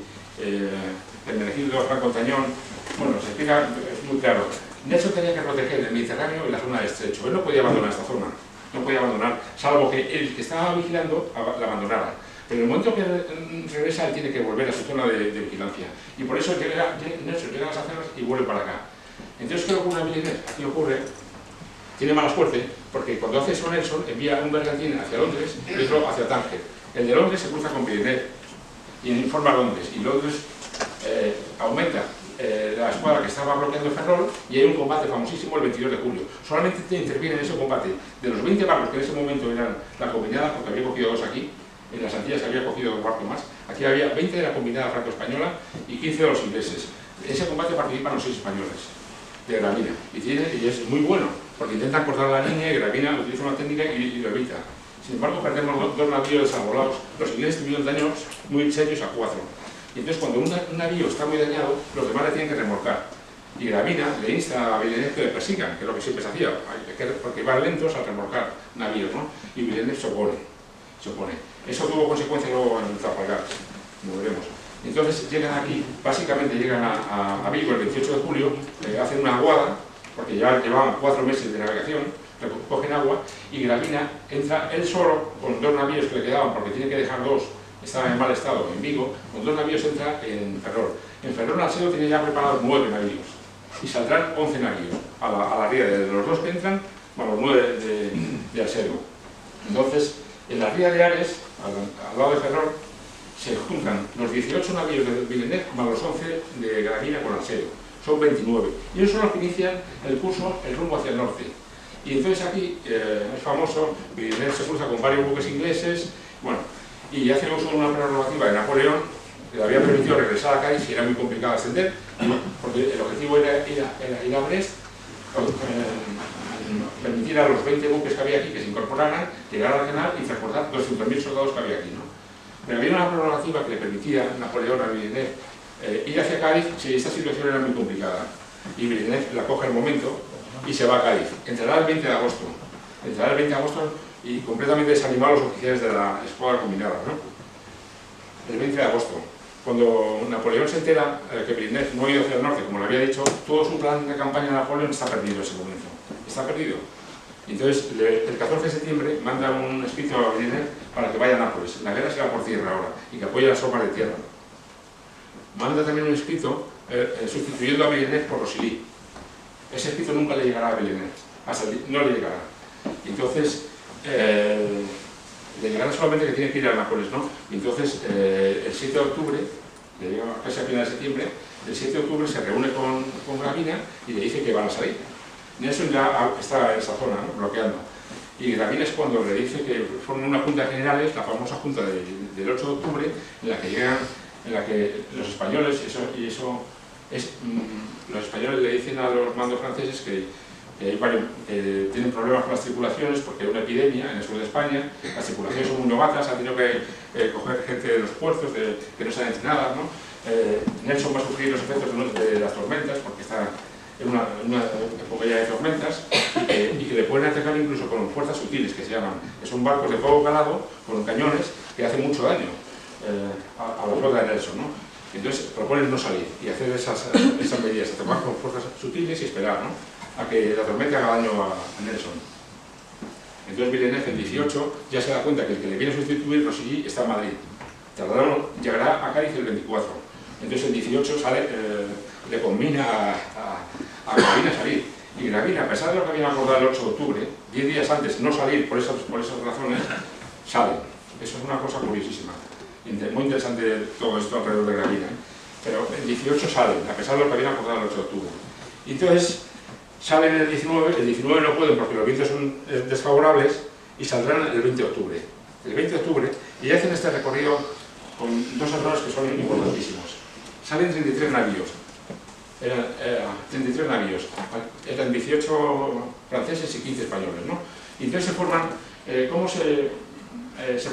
Speaker 2: el merecido Franco Tañón, bueno, se explica, es muy claro. Nelson tenía que proteger el Mediterráneo y la zona de estrecho. Él no podía abandonar esta zona, no podía abandonar, salvo que el que estaba vigilando la abandonara. Pero en el momento que regresa, él tiene que volver a su zona de vigilancia. Y por eso Nelson llega a las aceras y vuelve para acá. Entonces, ¿qué ocurre a Villeneuve? Aquí ocurre, tiene mala suerte, porque cuando hace eso Nelson envía un bergantín hacia Londres y otro hacia Tánger. El de Londres se cruza con Villeneuve y informa a Londres, y Londres aumenta la escuadra que estaba bloqueando Ferrol y hay un combate famosísimo el 22 de julio. Solamente interviene en ese combate de los 20 barcos que en ese momento eran la combinada, porque había cogido 2 aquí, en las Antillas había cogido 2 barcos más, aquí había 20 de la combinada franco-española y 15 de los ingleses. En ese combate participan los 6 españoles de Gravina y es muy bueno porque intentan cortar la línea y Gravina utiliza una técnica y lo evita. Sin embargo, perdemos 2 navíos desarbolados. Los ingleses tuvieron daños muy serios a 4. Y entonces, cuando un navío está muy dañado, los demás le tienen que remolcar. Y Gravina le insta a Villeneuve que le persigan, que es lo que siempre se hacía, porque iban lentos al remolcar navíos, ¿no? Y Villeneuve se opone. Eso tuvo consecuencias luego en Trafalgar, como veremos. Entonces llegan aquí, básicamente llegan a Vigo el 28 de julio, hacen una aguada, porque ya llevaban 4 meses de navegación, cogen agua, y Gravina entra él solo, con 2 navíos que le quedaban, porque tiene que dejar 2, estaban en mal estado en Vigo, con 2 navíos entra en Ferrol. En Ferrol Alcedo tiene ya preparados 9 navíos, y saldrán 11 navíos a la ría de los 2 que entran, bueno, 9 de Alcedo. Entonces, en la ría de Ares, al lado de Ferrol, se juntan los 18 navíos de Villeneuve más los 11 de Gravina con Alcedo. Son 29. Y ellos son los que inician el curso, el rumbo hacia el norte. Y entonces aquí es famoso, Villeneuve se cruza con varios buques ingleses, bueno, y hace uso de una prerrogativa de Napoleón que le había permitido regresar a Cádiz y era muy complicado ascender, porque el objetivo era ir a Brest, permitir a los 20 buques que había aquí que se incorporaran, llegar al canal y transportar 200.000 soldados que había aquí, ¿no? Pero había una prerrogativa que le permitía a Napoleón a Villeneuve ir hacia Cádiz si esta situación era muy complicada. Y Villeneuve la coge al momento y se va a Cádiz. Entrará el 20 de agosto. Entrará el 20 de agosto y completamente desanimó a los oficiales de la escuadra combinada, ¿no? El 20 de agosto. Cuando Napoleón se entera que Villeneuve no ha ido hacia el norte, como le había dicho, todo su plan de campaña de Napoleón está perdido en ese momento. Está perdido. Entonces, el 14 de septiembre manda un escrito a Villeneuve para que vaya a Nápoles. La guerra será por tierra ahora y que apoye las tropas de tierra. Manda también un escrito sustituyendo a Villeneuve por Rosily. Ese escrito nunca le llegará a Villeneuve. No le llegará. Entonces, le llegará solamente que tiene que ir a Nápoles, ¿no? Entonces, el 7 de octubre, le llega casi a final de septiembre, el 7 de octubre se reúne con Gravina y le dice que van a salir. Nelson ya está en esa zona, ¿no? Bloqueando. Y Gravina es cuando le dice que forman una junta de generales, la famosa junta del 8 de octubre, en la que llegan en la que los españoles, los españoles le dicen a los mandos franceses que tienen problemas con las tripulaciones porque hay una epidemia en el sur de España, las tripulaciones son muy novatas, han tenido que coger gente de los puertos que no saben entrenadas, ¿no? Nelson va a sufrir los efectos de las tormentas porque está en una época ya de tormentas y que le pueden atacar incluso con fuerzas sutiles que se llaman, que son barcos de fuego calado con cañones que hacen mucho daño a la flota de Nelson, ¿no? Entonces proponen no salir y hacer esas medidas, atacar con fuerzas sutiles y esperar, ¿no?, a que la tormenta haga daño a Nelson. Entonces Villeneuve en 18 ya se da cuenta que el que le viene a sustituir, Rossigny, está en Madrid. Llegará a Cádiz el 24. Entonces el 18 sale, le combina a Gravina salir. Y Gravina, a pesar de lo que habían acordado el 8 de octubre, 10 días antes no salir por esas razones, salen. Eso es una cosa curiosísima. Muy interesante todo esto alrededor de Gravina, ¿eh? Pero el 18 salen, a pesar de lo que habían acordado el 8 de octubre. Y entonces salen el 19 no pueden porque los vientos son desfavorables y saldrán el 20 de octubre. El 20 de octubre y hacen este recorrido con dos errores que son importantísimos. Salen 33 navíos. Eran 33 navíos. Eran 18 franceses y 15 españoles, ¿no? Y entonces se forman, ¿cómo se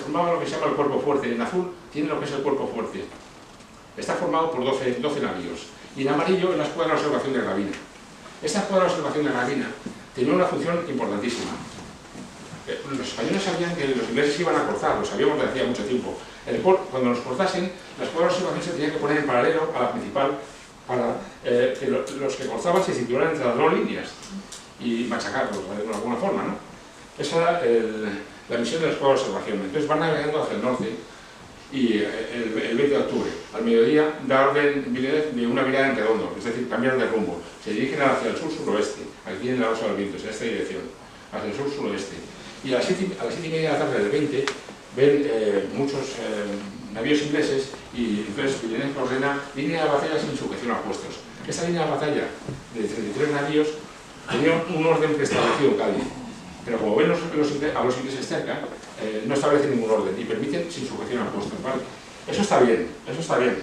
Speaker 2: formaba lo que se llama el cuerpo fuerte? En azul tiene lo que es el cuerpo fuerte. Está formado por 12 navíos. Y en amarillo es la escuadra de observación de Gravina. Esta escuadra de observación de Gravina tenía una función importantísima. Los españoles sabían que los ingleses iban a cortar, lo sabíamos desde hacía mucho tiempo. Cuando nos cortasen, la escuadra de observación se tenía que poner en paralelo a la principal para que los que cortaban se situaran entre las dos líneas y machacarlos de alguna forma, ¿no? Esa era la misión de la escuadra de observación. Entonces van navegando hacia el norte y el 20 de octubre, al mediodía, da orden Villeneuve de una virada en redondo, es decir, cambiaron de rumbo. Se dirigen hacia el sur-suroeste, aquí en la rosa de los vientos, en esta dirección, hacia el sur-suroeste. Y a las 7:30 de la tarde del 20 ven muchos navíos ingleses y entonces Villeneuve ordena línea de batalla sin sujeción a puestos. Esta línea de batalla de 33 navíos tenía un orden preestablecido en Cádiz, pero como ven a los ingleses cerca, no establecen ningún orden y permiten sin sujeción a puestos, ¿vale? Eso está bien,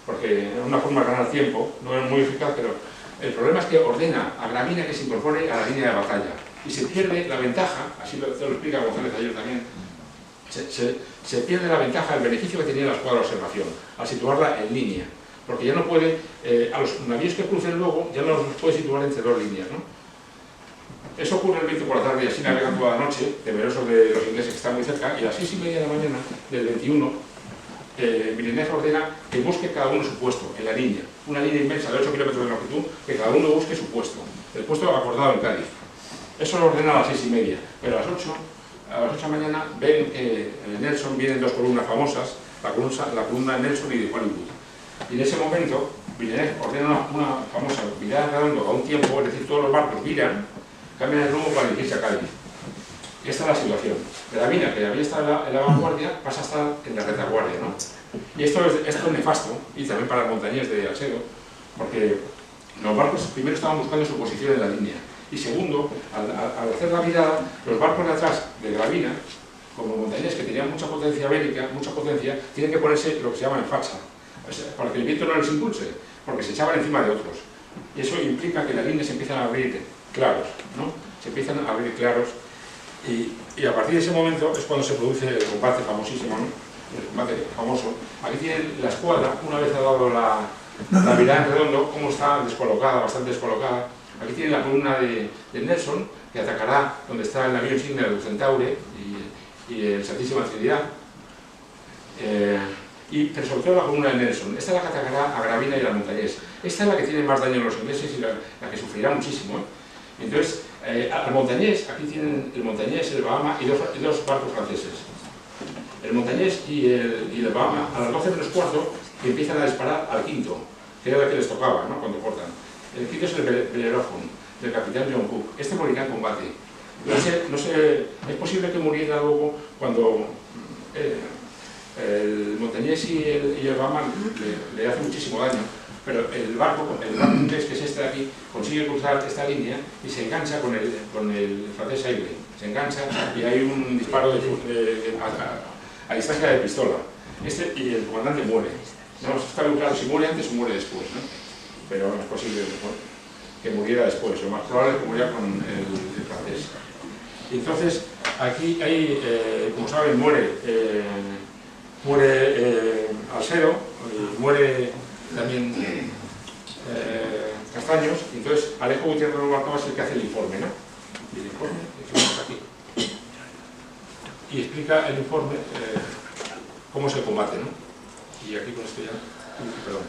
Speaker 2: porque es una forma de ganar tiempo, no es muy eficaz, pero el problema es que ordena a Gravina que se incorpore a la línea de batalla y se pierde la ventaja, así lo explica González ayer también, se pierde la ventaja, el beneficio que tenía la escuadra de observación al situarla en línea, porque ya no puede, a los navíos que crucen luego ya no los puede situar entre dos líneas, ¿no? Eso ocurre el 20 por la tarde y así navegan toda la noche, temerosos de los ingleses que están muy cerca, y a las 6:30 de la mañana del 21, Villeneuve ordena que busque cada uno su puesto en la línea, una línea inmensa de 8 kilómetros de longitud, que cada uno busque su puesto, el puesto acordado en Cádiz. Eso lo ordena a las 6:30, pero a las 8 de la mañana ven que Nelson vienen dos columnas famosas, la columna de Nelson y de Hollywood. Y en ese momento, Villeneuve ordena una famosa virada en redondo a un tiempo, es decir, todos los barcos viran, cambian el rumbo para dirigirse a Cádiz. Esta es la situación. Gravina, que había estado en la vanguardia, pasa a estar en la retaguardia, ¿no? Y esto es nefasto, y también para el montañés de Alcedo, porque los barcos primero estaban buscando su posición en la línea, y segundo, al hacer la virada, los barcos de atrás de Gravina, como montañés que tenían mucha potencia bélica, tienen que ponerse lo que se llama en facha, para que el viento no les impulse, porque se echaban encima de otros. Y eso implica que las líneas se empiezan a abrir claros, ¿no? Se empiezan a abrir claros y a partir de ese momento es cuando se produce el combate famosísimo, ¿no? El combate famoso. Aquí tienen la escuadra, una vez ha dado la virada en redondo, cómo está descolocada, bastante descolocada. Aquí tienen la columna de Nelson, que atacará donde está el navío insignia del Centaure y el Santísima Trinidad. Pero sobre todo la columna de Nelson. Esta es la que atacará a Gravina y a la montañés. Esta es la que tiene más daño en los ingleses y la que sufrirá muchísimo, ¿eh? Entonces, al montañés, aquí tienen el montañés, el Bahama y dos barcos franceses. El montañés y el Bahama, a las 12 menos cuarto, que empiezan a disparar al quinto, que era el que les tocaba, ¿no?, cuando cortan. El quinto es el Bellerophon, del capitán John Cook. Este morirá en combate. Es posible que muriera luego cuando el montañés y el Bahama le hace muchísimo daño. Pero el barco inglés, que es este de aquí, consigue cruzar esta línea y se engancha con el francés Aigle. Se engancha y hay un disparo a distancia de pistola. Y el comandante muere. No está muy claro si muere antes o muere después, ¿no? Pero es posible que muriera después, lo más probable es que muriera con el francés. Y entonces, aquí hay, como saben, muere Alcedo, muere también Castaños, y entonces Alejo Gutiérrez Rubalcaba es el que hace el informe, ¿no? Y el informe, que vemos aquí. Y explica el informe cómo se combate, ¿no? Y aquí con esto ya... Perdón.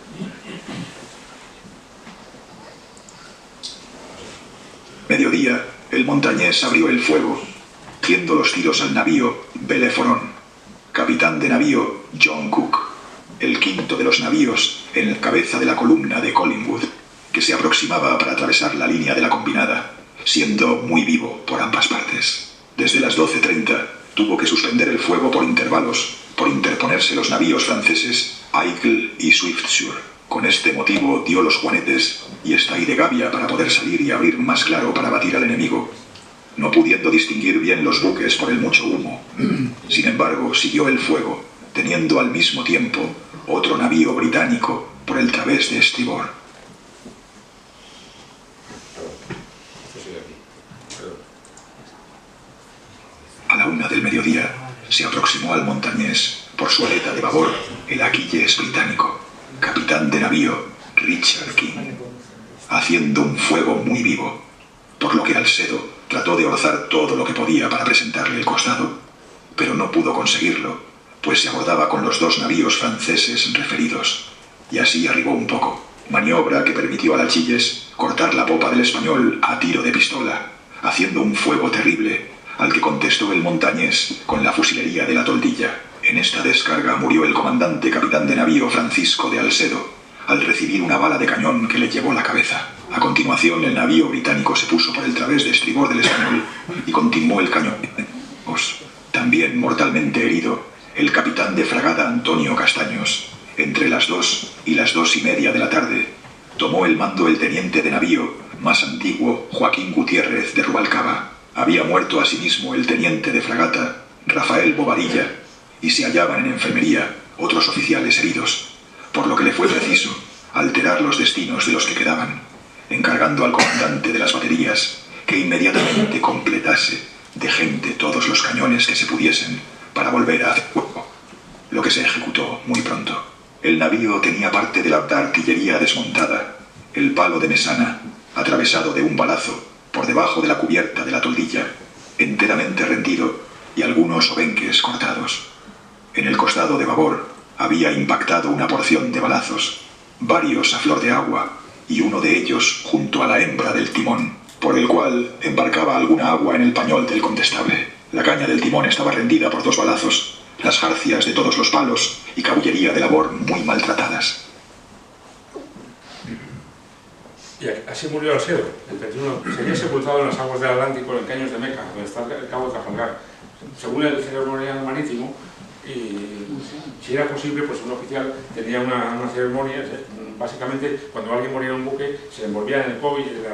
Speaker 3: Mediodía, el montañés abrió el fuego, haciendo los tiros al navío Bellefonds, capitán de navío John Cook, el quinto de los navíos en la cabeza de la columna de Collingwood, que se aproximaba para atravesar la línea de la combinada, siendo muy vivo por ambas partes. Desde las 12:30 tuvo que suspender el fuego por intervalos, por interponerse los navíos franceses Aigle y Swiftsure. Con este motivo dio los juanetes y Estay de Gavia para poder salir y abrir más claro para batir al enemigo, no pudiendo distinguir bien los buques por el mucho humo. Sin embargo, siguió el fuego, teniendo al mismo tiempo otro navío británico por el través de estribor. A la 1 del mediodía se aproximó al montañés por su aleta de babor el Aquilles británico, capitán de navío Richard King, haciendo un fuego muy vivo, por lo que Alcedo trató de orzar todo lo que podía para presentarle el costado, pero no pudo conseguirlo, pues se abordaba con los dos navíos franceses referidos, y así arribó un poco, maniobra que permitió al Achilles cortar la popa del Español a tiro de pistola, haciendo un fuego terrible, al que contestó el montañés con la fusilería de la toldilla. En esta descarga murió el comandante capitán de navío Francisco de Alcedo, al recibir una bala de cañón que le llevó la cabeza. A continuación, el navío británico se puso por el través de estribor del Español y continuó el cañón. También mortalmente herido, el capitán de fragata Antonio Castaños. Entre las 2 y las 2:30 de la tarde, tomó el mando el teniente de navío más antiguo Joaquín Gutiérrez de Rubalcaba. Había muerto asimismo el teniente de fragata Rafael Bobadilla, y se hallaban en enfermería otros oficiales heridos, por lo que le fue preciso alterar los destinos de los que quedaban, encargando al comandante de las baterías que inmediatamente completase de gente todos los cañones que se pudiesen para volver a hacer fuego, lo que se ejecutó muy pronto. El navío tenía parte de la artillería desmontada, el palo de mesana, atravesado de un balazo por debajo de la cubierta de la toldilla, enteramente rendido, y algunos obenques cortados. En el costado de babor había impactado una porción de balazos, varios a flor de agua, y uno de ellos junto a la hembra del timón, por el cual embarcaba alguna agua en el pañol del condestable. La caña del timón estaba rendida por 2 balazos, las jarcias de todos los palos y caballería de labor muy maltratadas.
Speaker 2: Y así murió Alcedo, el 21. Sería sepultado en las aguas del Atlántico, en Caños de Meca, donde está el cabo de Trafalgar. Según el ceremonial marítimo, y si era posible, pues un oficial tenía una ceremonia. Básicamente, cuando alguien moría en un buque, se le envolvía en el COVID de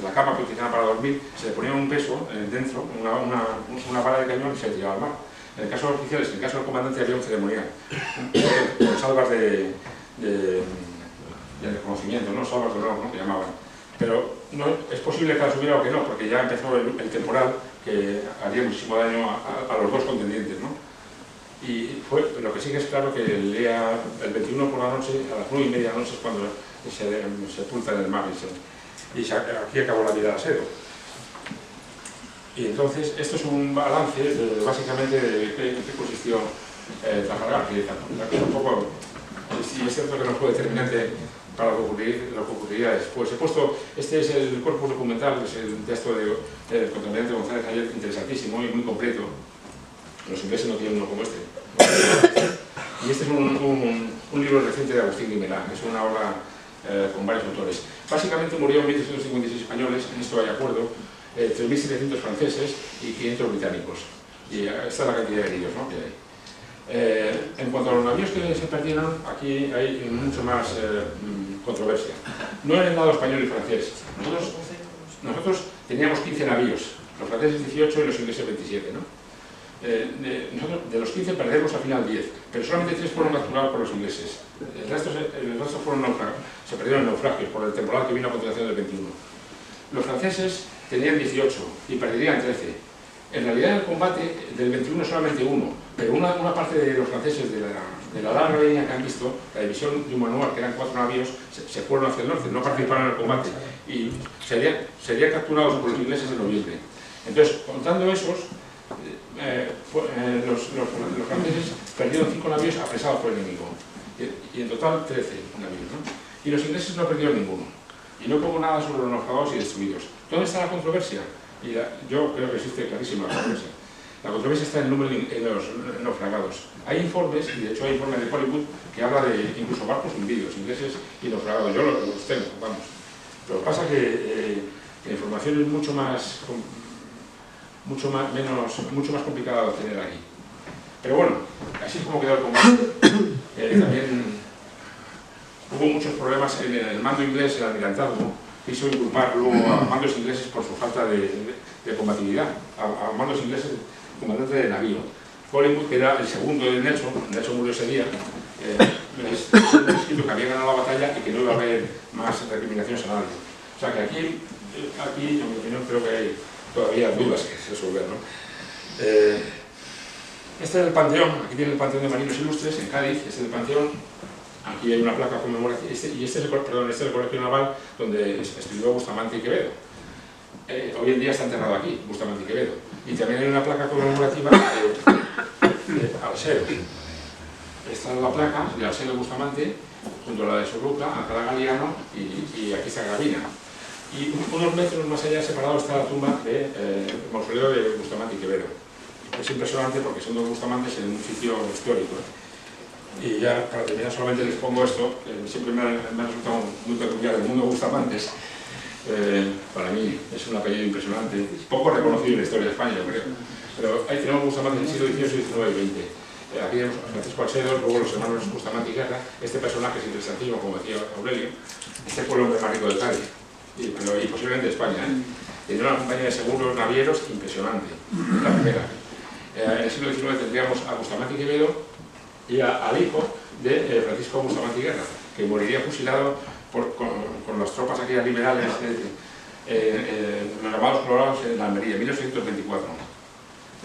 Speaker 2: la cama que utilizaba para dormir, se le ponía un peso dentro, una bala de cañón, y se le tiraba al mar. En el caso de los oficiales, en el caso del comandante, había un ceremonial, con salvas de reconocimiento, ¿no? Salvas de honor, ¿no? Que llamaban. Pero no, es posible que las hubiera o que no, porque ya empezó el temporal que haría muchísimo daño a los dos contendientes, ¿no? Y lo que sí que es claro que el día, el 21 por la noche, a las 9:30 de la noche es cuando se sepulta en el mar y aquí acabó la vida de Alcedo. Y entonces, esto es un balance básicamente de qué consistió Trafalgar, que un poco, y es cierto que no fue determinante para lo que ocurriría después. He puesto, este es el corpus documental, es el texto del contralmirante González Ayer, interesantísimo y muy completo. Los ingleses no tienen uno como este. Y este es un libro reciente de Agustín Guimerá, es una obra con varios autores. Básicamente murieron 1.356 españoles, en esto hay acuerdo, 3.700 franceses y 500 británicos. Y esta es la cantidad de heridos, ¿no? que hay. En cuanto a los navíos que se perdieron, aquí hay mucho más controversia. No en el lado español y francés. Nosotros teníamos 15 navíos, los franceses 18 y los ingleses 27, ¿no? nosotros de los 15 perdemos al final 10, pero solamente 3 fueron capturados por los ingleses. El resto fueron se perdieron en naufragios por el temporal que vino a continuación del 21. Los franceses tenían 18 y perderían 13. En realidad en el combate del 21 solamente 1, pero una parte de los franceses de la larga línea que han visto, la división Dumanoir, que eran 4 navíos, se fueron hacia el norte, no participaron en el combate y serían capturados por los ingleses en noviembre. Entonces, contando esos, los franceses perdieron 5 navíos apresados por el enemigo y en total 13 navíos, ¿no? Y los ingleses no perdieron ninguno y no pongo nada sobre los naufragados y destruidos. ¿Dónde está la controversia? Yo creo que existe clarísima la controversia. La controversia está en el número de los naufragados. Hay informes, y de hecho hay informes de Hollywood que habla de incluso barcos hundidos, ingleses y naufragados. Yo los tengo, vamos. Pero lo que pasa es que la información es mucho más complicada de obtener aquí. Pero bueno, así es como quedó el combate. También hubo muchos problemas en el mando inglés, el almirantazgo, quiso inculpar luego a mandos ingleses por su falta de combatividad, a mandos ingleses, comandante de navío. Collingwood, que era el segundo de Nelson murió ese día, escrito que había ganado la batalla y que no iba a haber más recriminaciones a nadie. O sea que aquí en mi opinión, creo que hay todavía dudas que resolver, ¿no? Este es el panteón, aquí tiene el panteón de marinos ilustres en Cádiz, este es el panteón. Aquí hay una placa conmemorativa, este es el colegio naval donde estudió Bustamante y Quevedo. Hoy en día está enterrado aquí, Bustamante y Quevedo. Y también hay una placa conmemorativa de Alsero. Esta es la placa de Alsero Bustamante, junto a la de Sorluca, Alcalá Galiano y aquí está Gravina. Y unos metros más allá separado está la tumba del mausoleo de Bustamante y Quevedo. Es impresionante porque son dos Bustamantes en un sitio histórico. Y ya para terminar solamente les pongo esto, que siempre me ha resultado muy peculiar, el mundo Bustamantes. Para mí es un apellido impresionante, poco reconocido en la historia de España, yo creo. Pero ahí tenemos Bustamantes del siglo XVIII, XIX y XX. Aquí tenemos a Francisco Alcedo, luego los hermanos Bustamante y Guerra, este personaje es interesantísimo, como decía Aurelio, este fue el hombre más rico de Cádiz, y posiblemente de España. Tenía una compañía de seguros navieros impresionante, la primera. En el siglo XIX tendríamos a Bustamante y Quevedo y al hijo de Francisco Bustamante y Guerra, que moriría fusilado con las tropas aquellas liberales los llamados colorados en la Almería, en 1824.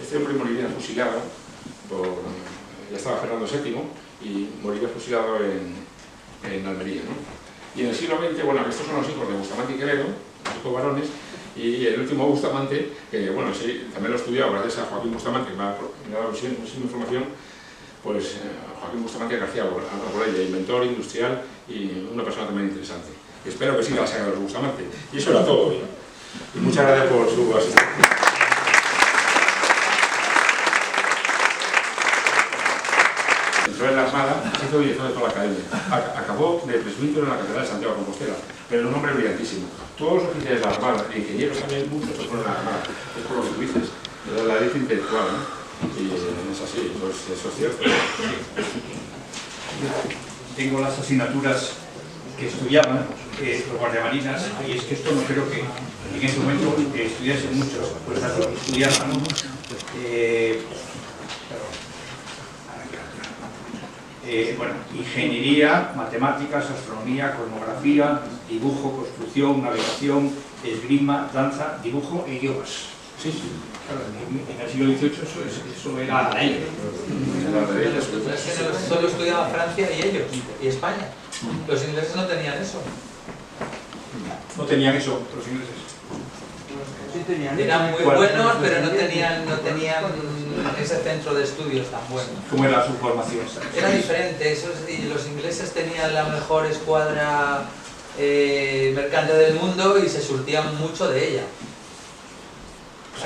Speaker 2: Este hombre moriría fusilado ya estaba Fernando VII y moriría fusilado en Almería, ¿no? Y en el siglo XX, bueno, estos son los hijos de Bustamante y Quevedo, los hijos varones, y el último Bustamante, que bueno, sí, también lo he estudiado gracias a Joaquín Bustamante, que me ha dado muchísima información, pues Joaquín Bustamante García Arbolella, inventor industrial y una persona también interesante. Y espero que siga la saga de los Bustamante. Y eso era todo hoy. Y muchas gracias por su asistencia. Entró en la Armada, se hizo director de toda la academia. Acabó de presbítero en la Catedral de Santiago de Compostela, pero era un hombre brillantísimo. Todos los oficiales de la Armada, ingenieros también, muchos se fueron a la Armada. Es por lo que tú dices, la derecha intelectual, ¿no? Y es así, pues eso es cierto.
Speaker 1: Tengo las asignaturas que estudiaban los guardiamarinas, y es que esto no creo que en ese momento estudiasen muchos, pues los estudiaban, ¿no? Bueno, ingeniería, matemáticas, astronomía, cosmografía, dibujo, construcción, navegación, esgrima, danza, dibujo e idiomas. Sí, sí. Claro, en el siglo XVIII eso era la ley.
Speaker 5: Solo estudiaba Francia y ellos, y España. Los ingleses no tenían eso.
Speaker 1: No tenían eso, los ingleses.
Speaker 5: Eran muy buenos, pero no tenían ese centro de estudios tan bueno.
Speaker 1: ¿Cómo era su formación?
Speaker 5: Era diferente. Los ingleses tenían la mejor escuadra mercante del mundo y se surtían mucho de ella.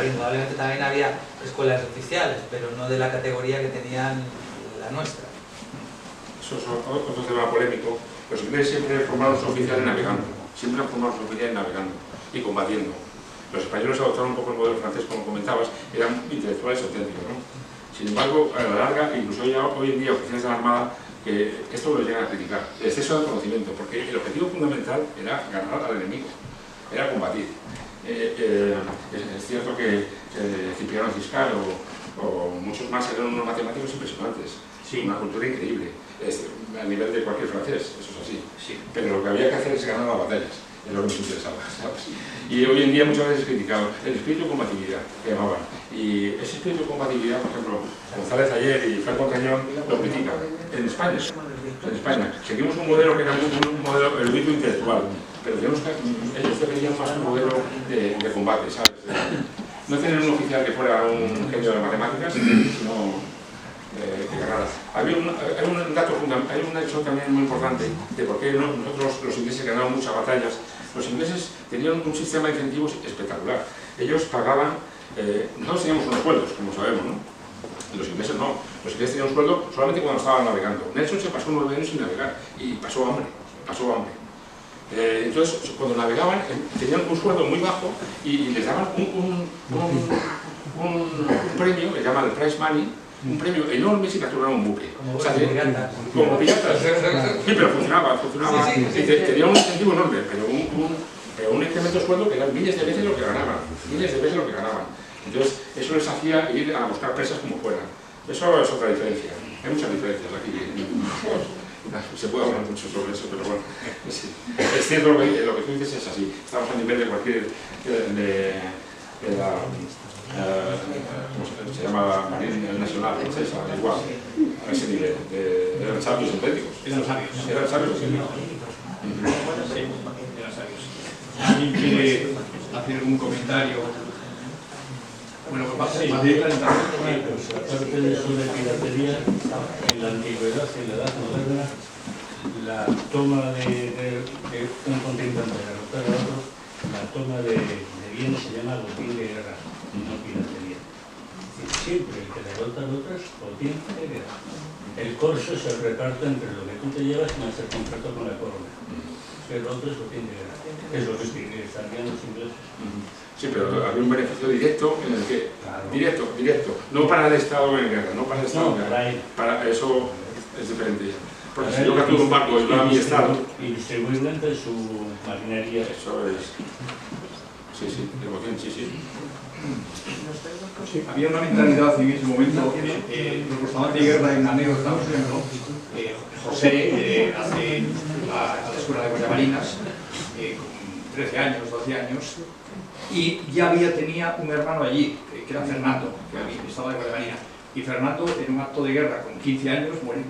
Speaker 5: Indudablemente también había escuelas oficiales, pero no de la categoría que tenían la nuestra.
Speaker 2: Eso es otro tema polémico. Los ingleses siempre formaron sus oficiales navegando, siempre han formado sus oficiales navegando y combatiendo. Los españoles adoptaron un poco el modelo francés, como comentabas, eran intelectuales auténticos, ¿no? Sin embargo, a la larga, incluso hoy en día oficiales de la Armada, que esto lo llegan a criticar, el exceso de conocimiento, porque el objetivo fundamental era ganar al enemigo, era combatir. Es cierto que Cipriano Ciscaro o muchos más eran unos matemáticos impresionantes,
Speaker 1: Sí.
Speaker 2: una cultura increíble, a nivel de cualquier francés, eso es así.
Speaker 1: Sí.
Speaker 2: Pero lo que había que hacer es ganar las batallas, es lo que nos interesaba, ¿sabes? Y hoy en día muchas veces es criticado el espíritu de compatibilidad, que llamaban. Y ese espíritu de compatibilidad, por ejemplo, González Ayer y Franco Cañón lo critican. En España, seguimos un modelo que era un modelo erudito intelectual, pero ellos deberían más un modelo de combate, ¿sabes? No tener un oficial que fuera un genio de matemáticas, sino que ganara. Hay un dato fundamental, hay un hecho también muy importante de por qué nosotros los ingleses ganaron muchas batallas. Los ingleses tenían un sistema de incentivos espectacular. Ellos pagaban, nosotros teníamos unos sueldos, como sabemos, ¿no? Los ingleses no. Los ingleses tenían un sueldo solamente cuando estaban navegando. Nelson se pasó 9 años sin navegar y pasó hambre. Entonces, cuando navegaban, tenían un sueldo muy bajo y les daban un premio, que llaman el prize money, un premio enorme si capturaban un buque.
Speaker 5: Como
Speaker 2: piratas. Como piratas. Sí, pero funcionaba.
Speaker 5: Sí.
Speaker 2: Tenía un incentivo enorme, pero un incremento de sueldo que eran miles de veces lo que ganaban. Entonces, eso les hacía ir a buscar presas como fueran. Eso es otra diferencia. Hay muchas diferencias aquí. Se puede hablar mucho sobre eso, pero bueno. Sí. Es cierto lo que tú dices, es así. Estamos a nivel de cualquier... ¿cómo se llama? Marina Nacional francesa, igual, a ese nivel. Eran sabios auténticos.
Speaker 1: Eran sabios.
Speaker 2: Eran sabios auténticos.
Speaker 1: Sí, eran sabios. ¿Alguien quiere hacer algún comentario? Bueno, pues
Speaker 6: Aparte de eso de piratería, en la antigüedad, en la edad moderna, la toma de un contrincante de derrotar a otro, la toma de bienes se llama botín de guerra, no piratería. Siempre el que derrota a otros, botín de guerra. El corso se reparte entre lo que tú te llevas más el contrato con la corona. El otro es botín de guerra. Es lo que estarían los ingleses.
Speaker 2: Sí, pero había un beneficio directo en el que... Claro. Directo. No para el Estado en guerra, no para el Estado en guerra. Para eso es diferente ya. Porque si yo capturo un barco y va a mi Estado...
Speaker 6: Y distribuirmente su marinería.
Speaker 2: Eso es... Sí, el botín, sí.
Speaker 1: Sí, había una mentalidad en ese momento. Los restaurantes de guerra en anécdota, por ejemplo, José hace a la escuela de guardiamarinas con 13 años, 12 años, y ya tenía un hermano allí, que era Fernando, que estaba de guardiamarina. Y Fernando, en un acto de guerra con 15 años, muere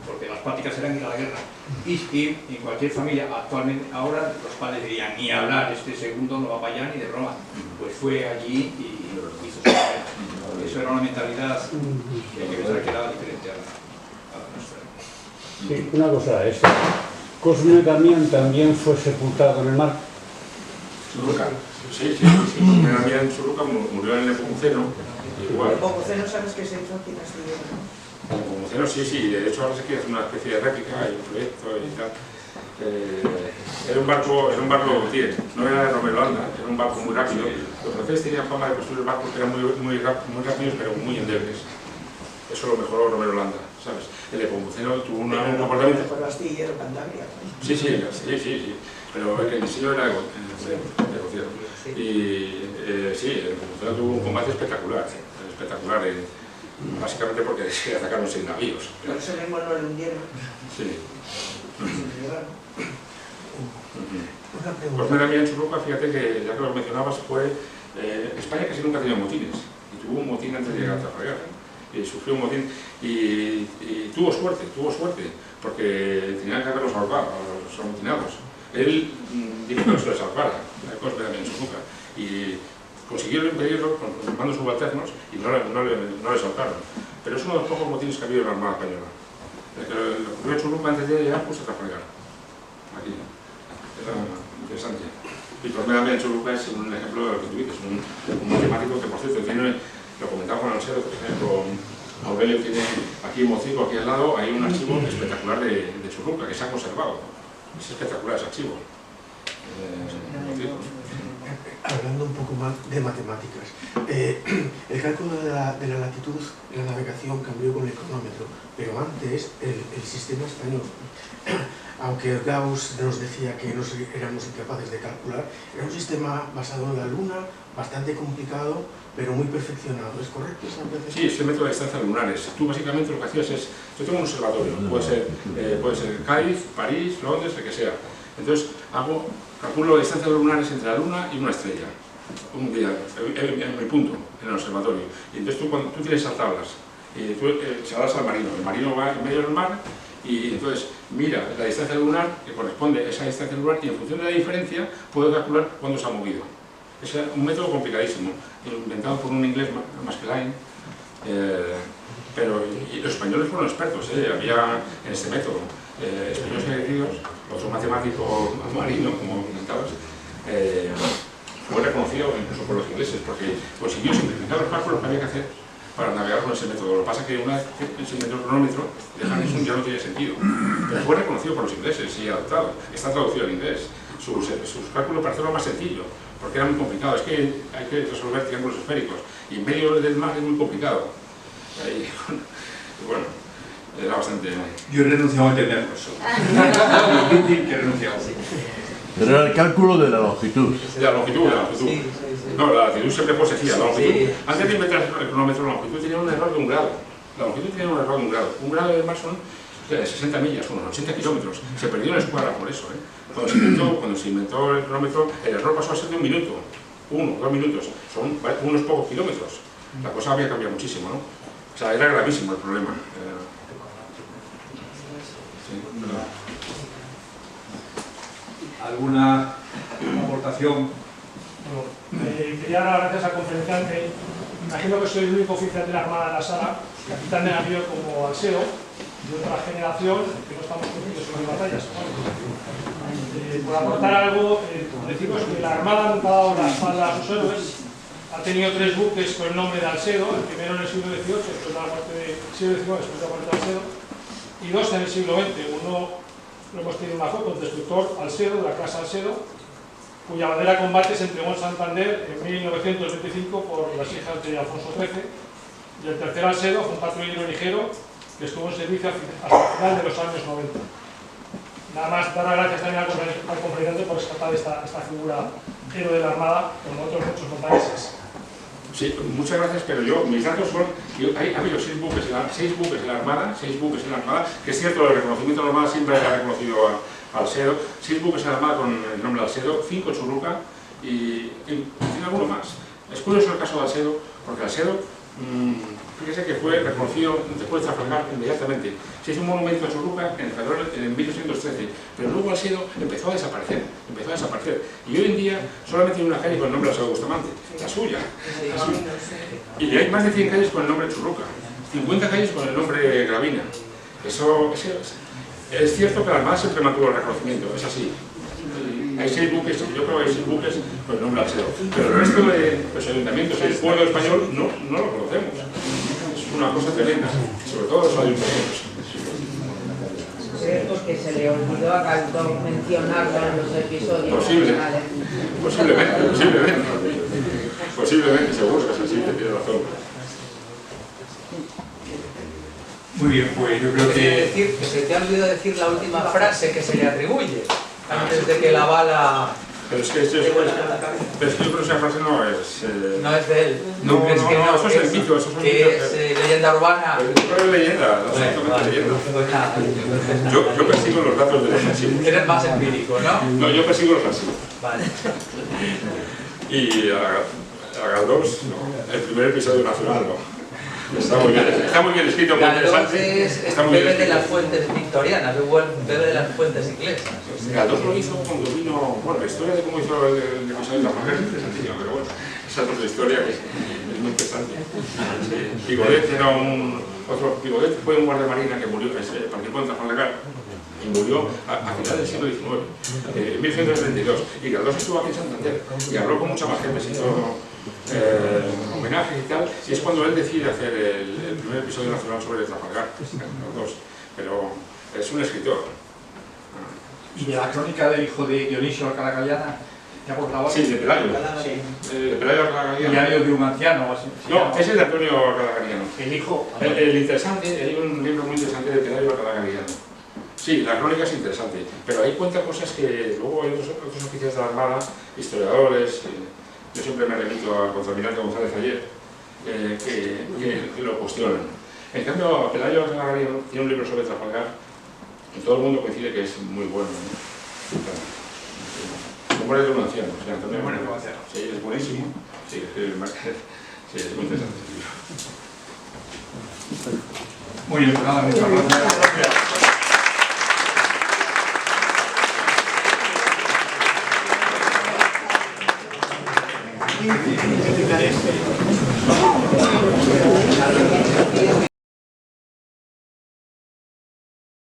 Speaker 1: porque las prácticas eran ir a la guerra. Y en cualquier familia, actualmente, ahora los padres dirían, ni hablar, este segundo no va para allá ni de broma. Pues fue allí y hizo su carrera. Eso era una mentalidad que hay que pensar que era diferente a la nuestra.
Speaker 6: Sí, una cosa, Cosme Damián también fue sepultado en el mar.
Speaker 2: Churruca. Sí. Cosme Damián Churruca murió en el Nepomuceno. Igual.
Speaker 7: El Nepomuceno, ¿sabes qué se hizo aquí en Asturias?
Speaker 2: El Nepomuceno, sí. De hecho, ahora se quiere hacer una especie de réplica, hay un proyecto y tal. Era un barco tiene, no era de Romero Landa, era un barco muy rápido. Los franceses tenían fama de construir barcos que eran muy rápidos, pero muy endebles. Eso lo mejoró Romero Landa, ¿sabes? El Nepomuceno tuvo un comportamiento...
Speaker 7: Pero astillero, Cantabria.
Speaker 2: Sí. Pero el diseño era negociado. Y sí, el Nepomuceno tuvo un combate espectacular. Básicamente porque se atacaron 6 navíos.
Speaker 7: Por eso mismo no lo hundieron.
Speaker 2: Sí. Pues mira, en Churruca, fíjate que ya que lo mencionabas, España casi nunca tenía motines. Y tuvo un motín antes de llegar a Trafalgar. Y sufrió un motín y tuvo suerte, porque tenían que haberlos ahorcado a los amotinados. Él dijo que no se les ahorcara, en Churruca. Y consiguieron impedirlo con los mandos subalternos y no les ahorcaron. Pero es uno de los pocos motines que ha habido en la Armada Española. Lo ocurrió en Churruca antes de llegar, pues a Trafalgar. Aquí. Era interesante. Y por medio de Churruca es un ejemplo de lo que tú dices, un matemático que, por cierto, lo comentaba con Alcedo, por ejemplo, Aurelio tiene aquí en Mocico, aquí al lado, hay un archivo espectacular de Churruca que se ha conservado. Es espectacular ese archivo.
Speaker 8: Hablando un poco más de matemáticas, el cálculo de la latitud en la navegación cambió con el cronómetro, pero antes el sistema español aunque Gauss nos decía que no éramos incapaces de calcular, era un sistema basado en la Luna, bastante complicado, pero muy perfeccionado. ¿Es correcto esa apreciación?
Speaker 2: Sí, es el método de distancias lunares. Tú básicamente lo que hacías es, yo tengo un observatorio, puede ser Cádiz, París, Londres, el que sea. Entonces calculo las distancias lunares entre la Luna y una estrella, un día, en mi punto, en el observatorio. Y entonces tú tienes esas tablas, y tú se las das al marino. El marino va en medio del mar y entonces mira la distancia lunar que corresponde a esa distancia lunar y en función de la diferencia puede calcular cuándo se ha movido. Es un método complicadísimo, inventado por un inglés, Maskelyne, pero los españoles fueron expertos, había en este método. Españoles elegidos, otro matemático marino, como comentabas, fue reconocido incluso por los ingleses, porque consiguió simplificar los cálculos que había que hacer para navegar con ese método. Lo que pasa es que una vez que se inventó el cronómetro, dejar eso ya no tiene sentido. Pero fue reconocido por los ingleses y adaptado. Está traducido al inglés. Sus cálculos parecen lo más sencillo, porque era muy complicado. Es que hay que resolver triángulos esféricos y en medio del mar es muy complicado. Y bueno, era bastante...
Speaker 1: Yo he renunciado a entenderlo eso. Difícil que he renunciado.
Speaker 9: Pero era el cálculo de la longitud.
Speaker 2: De la longitud,
Speaker 5: Sí.
Speaker 2: No, la latitud siempre pues decía, la longitud.
Speaker 5: Sí.
Speaker 2: Antes de inventar el cronómetro, la longitud tenía un error de un grado. La longitud tenía un error de un grado. Un grado de mar son 60 millas, unos 80 kilómetros. Se perdió en escuadra por eso. Cuando se inventó el cronómetro, el error pasó a ser de 1 minuto. 1 o 2 minutos. Son unos pocos kilómetros. La cosa había cambiado muchísimo, ¿no? O sea, era gravísimo el problema.
Speaker 1: ¿Alguna aportación?
Speaker 10: Bueno, quería dar gracias al conferenciante. Imagino que soy el único oficial de la Armada de la sala, capitán de navío como Alseo, de otra generación, que no estamos conocidos en las batallas. Por aportar algo, decimos que la Armada nunca ha dado la espalda a sus héroes. Ha tenido 3 buques con el nombre de Alcedo, el primero en el siglo XVIII, después de la muerte de siglo XIX, después de la muerte de Alcedo, y 2 en el siglo XX. Uno lo hemos tenido una foto, el destructor Alcedo, de la clase Alcedo, cuya bandera de combate se entregó en Santander en 1925 por las hijas de Alfonso XIII, y el tercer Alcedo fue un patrullero ligero que estuvo en servicio hasta el final de los años 90. Nada más dar las gracias también al conferenciante por rescatar esta figura héroe de la Armada, como otros muchos montañeses.
Speaker 2: Sí, muchas gracias, pero mis datos son... Ha habido 6 buques en la Armada, que es cierto, el reconocimiento de la Armada siempre ha reconocido a Alcedo, 6 buques en la Armada con el nombre de Alcedo, 5 en Churruca y tiene alguno más. Es curioso el caso de Alcedo, porque Alcedo, fíjese que fue reconocido después de Trafalgar inmediatamente. Se hizo un monumento a Churruca en 1813, pero luego Alcedo empezó a desaparecer. Y hoy en día solamente tiene una calle con el nombre de Alcedo Bustamante, la suya. Y hay más de 100 calles con el nombre de Churruca, 50 calles con el nombre de Gravina. Es cierto que la Armada siempre mantuvo el reconocimiento, es así. Hay 6 buques, yo creo que hay 6 buques con el nombre de Alcedo, pero el resto de los ayuntamientos y el pueblo español no lo conocemos. Es una cosa tremenda, sobre todo los ayuntamientos.
Speaker 11: Porque se le olvidó a Galdós mencionarlo en los episodios finales.
Speaker 2: Posiblemente, seguro que es así, te tiene razón.
Speaker 1: Muy bien, pues yo creo que...
Speaker 5: decir que se te ha olvidado decir la última frase que se le atribuye, antes de que la bala...
Speaker 2: Pero es que yo creo que esa frase no es...
Speaker 5: No es de él.
Speaker 2: No, eso es el mito, eso es un mito.
Speaker 5: Que es leyenda urbana.
Speaker 2: No es leyenda, no es exactamente leyenda.
Speaker 5: Pues nada.
Speaker 2: Yo persigo los datos de los archivos.
Speaker 5: Eres más empírico, ¿no?
Speaker 2: No, yo persigo los archivos.
Speaker 5: Vale.
Speaker 2: Y a Galdós, no. El primer episodio nacional, no. Está muy bien escrito, muy interesante.
Speaker 5: Está muy bebe de las fuentes victorianas, bebe de las fuentes inglesas.
Speaker 2: Galdós lo hizo cuando vino... Bueno, la historia de cómo hizo el episodio de la mujer es interesantísima, pero bueno, esa es otra historia que es muy interesante. Pigodet era Pigodet fue un guardia marina que murió, participó en Trafalgar y murió a finales del siglo XIX, en 1132. Y Galdós estuvo aquí en Santander y habló con mucha más gente, se hizo homenajes y tal, y es cuando él decide hacer el primer episodio nacional sobre Trafalgar, Galdós. Pero es un escritor.
Speaker 1: ¿Y de la crónica del hijo de Dionisio Alcalá Galiana? ¿Te acordabas?
Speaker 2: Sí, de Pelayo.
Speaker 1: Sí.
Speaker 2: De Pelayo Alcalá Galiano.
Speaker 1: Diario de un anciano.
Speaker 2: No, ese es de Antonio Alcalá Galiano.
Speaker 1: El hijo.
Speaker 2: El interesante, hay un libro muy interesante de Pelayo Alcalá Galiano. Sí, la crónica es interesante, pero ahí cuenta cosas que luego hay otros oficiales de la Armada, historiadores, yo siempre me remito al contraalmirante González Ayer, que lo cuestionan. En cambio, Pelayo Garrido tiene un libro sobre Trafalgar y todo el mundo coincide que es muy bueno, ¿no? Memorias de un anciano, o sea, Antonio
Speaker 1: Memorias de un anciano.
Speaker 2: Sí, es buenísimo. Sí, es muy interesante ese libro.
Speaker 1: Muy bien, pues nada, muchas gracias.
Speaker 8: Gracias.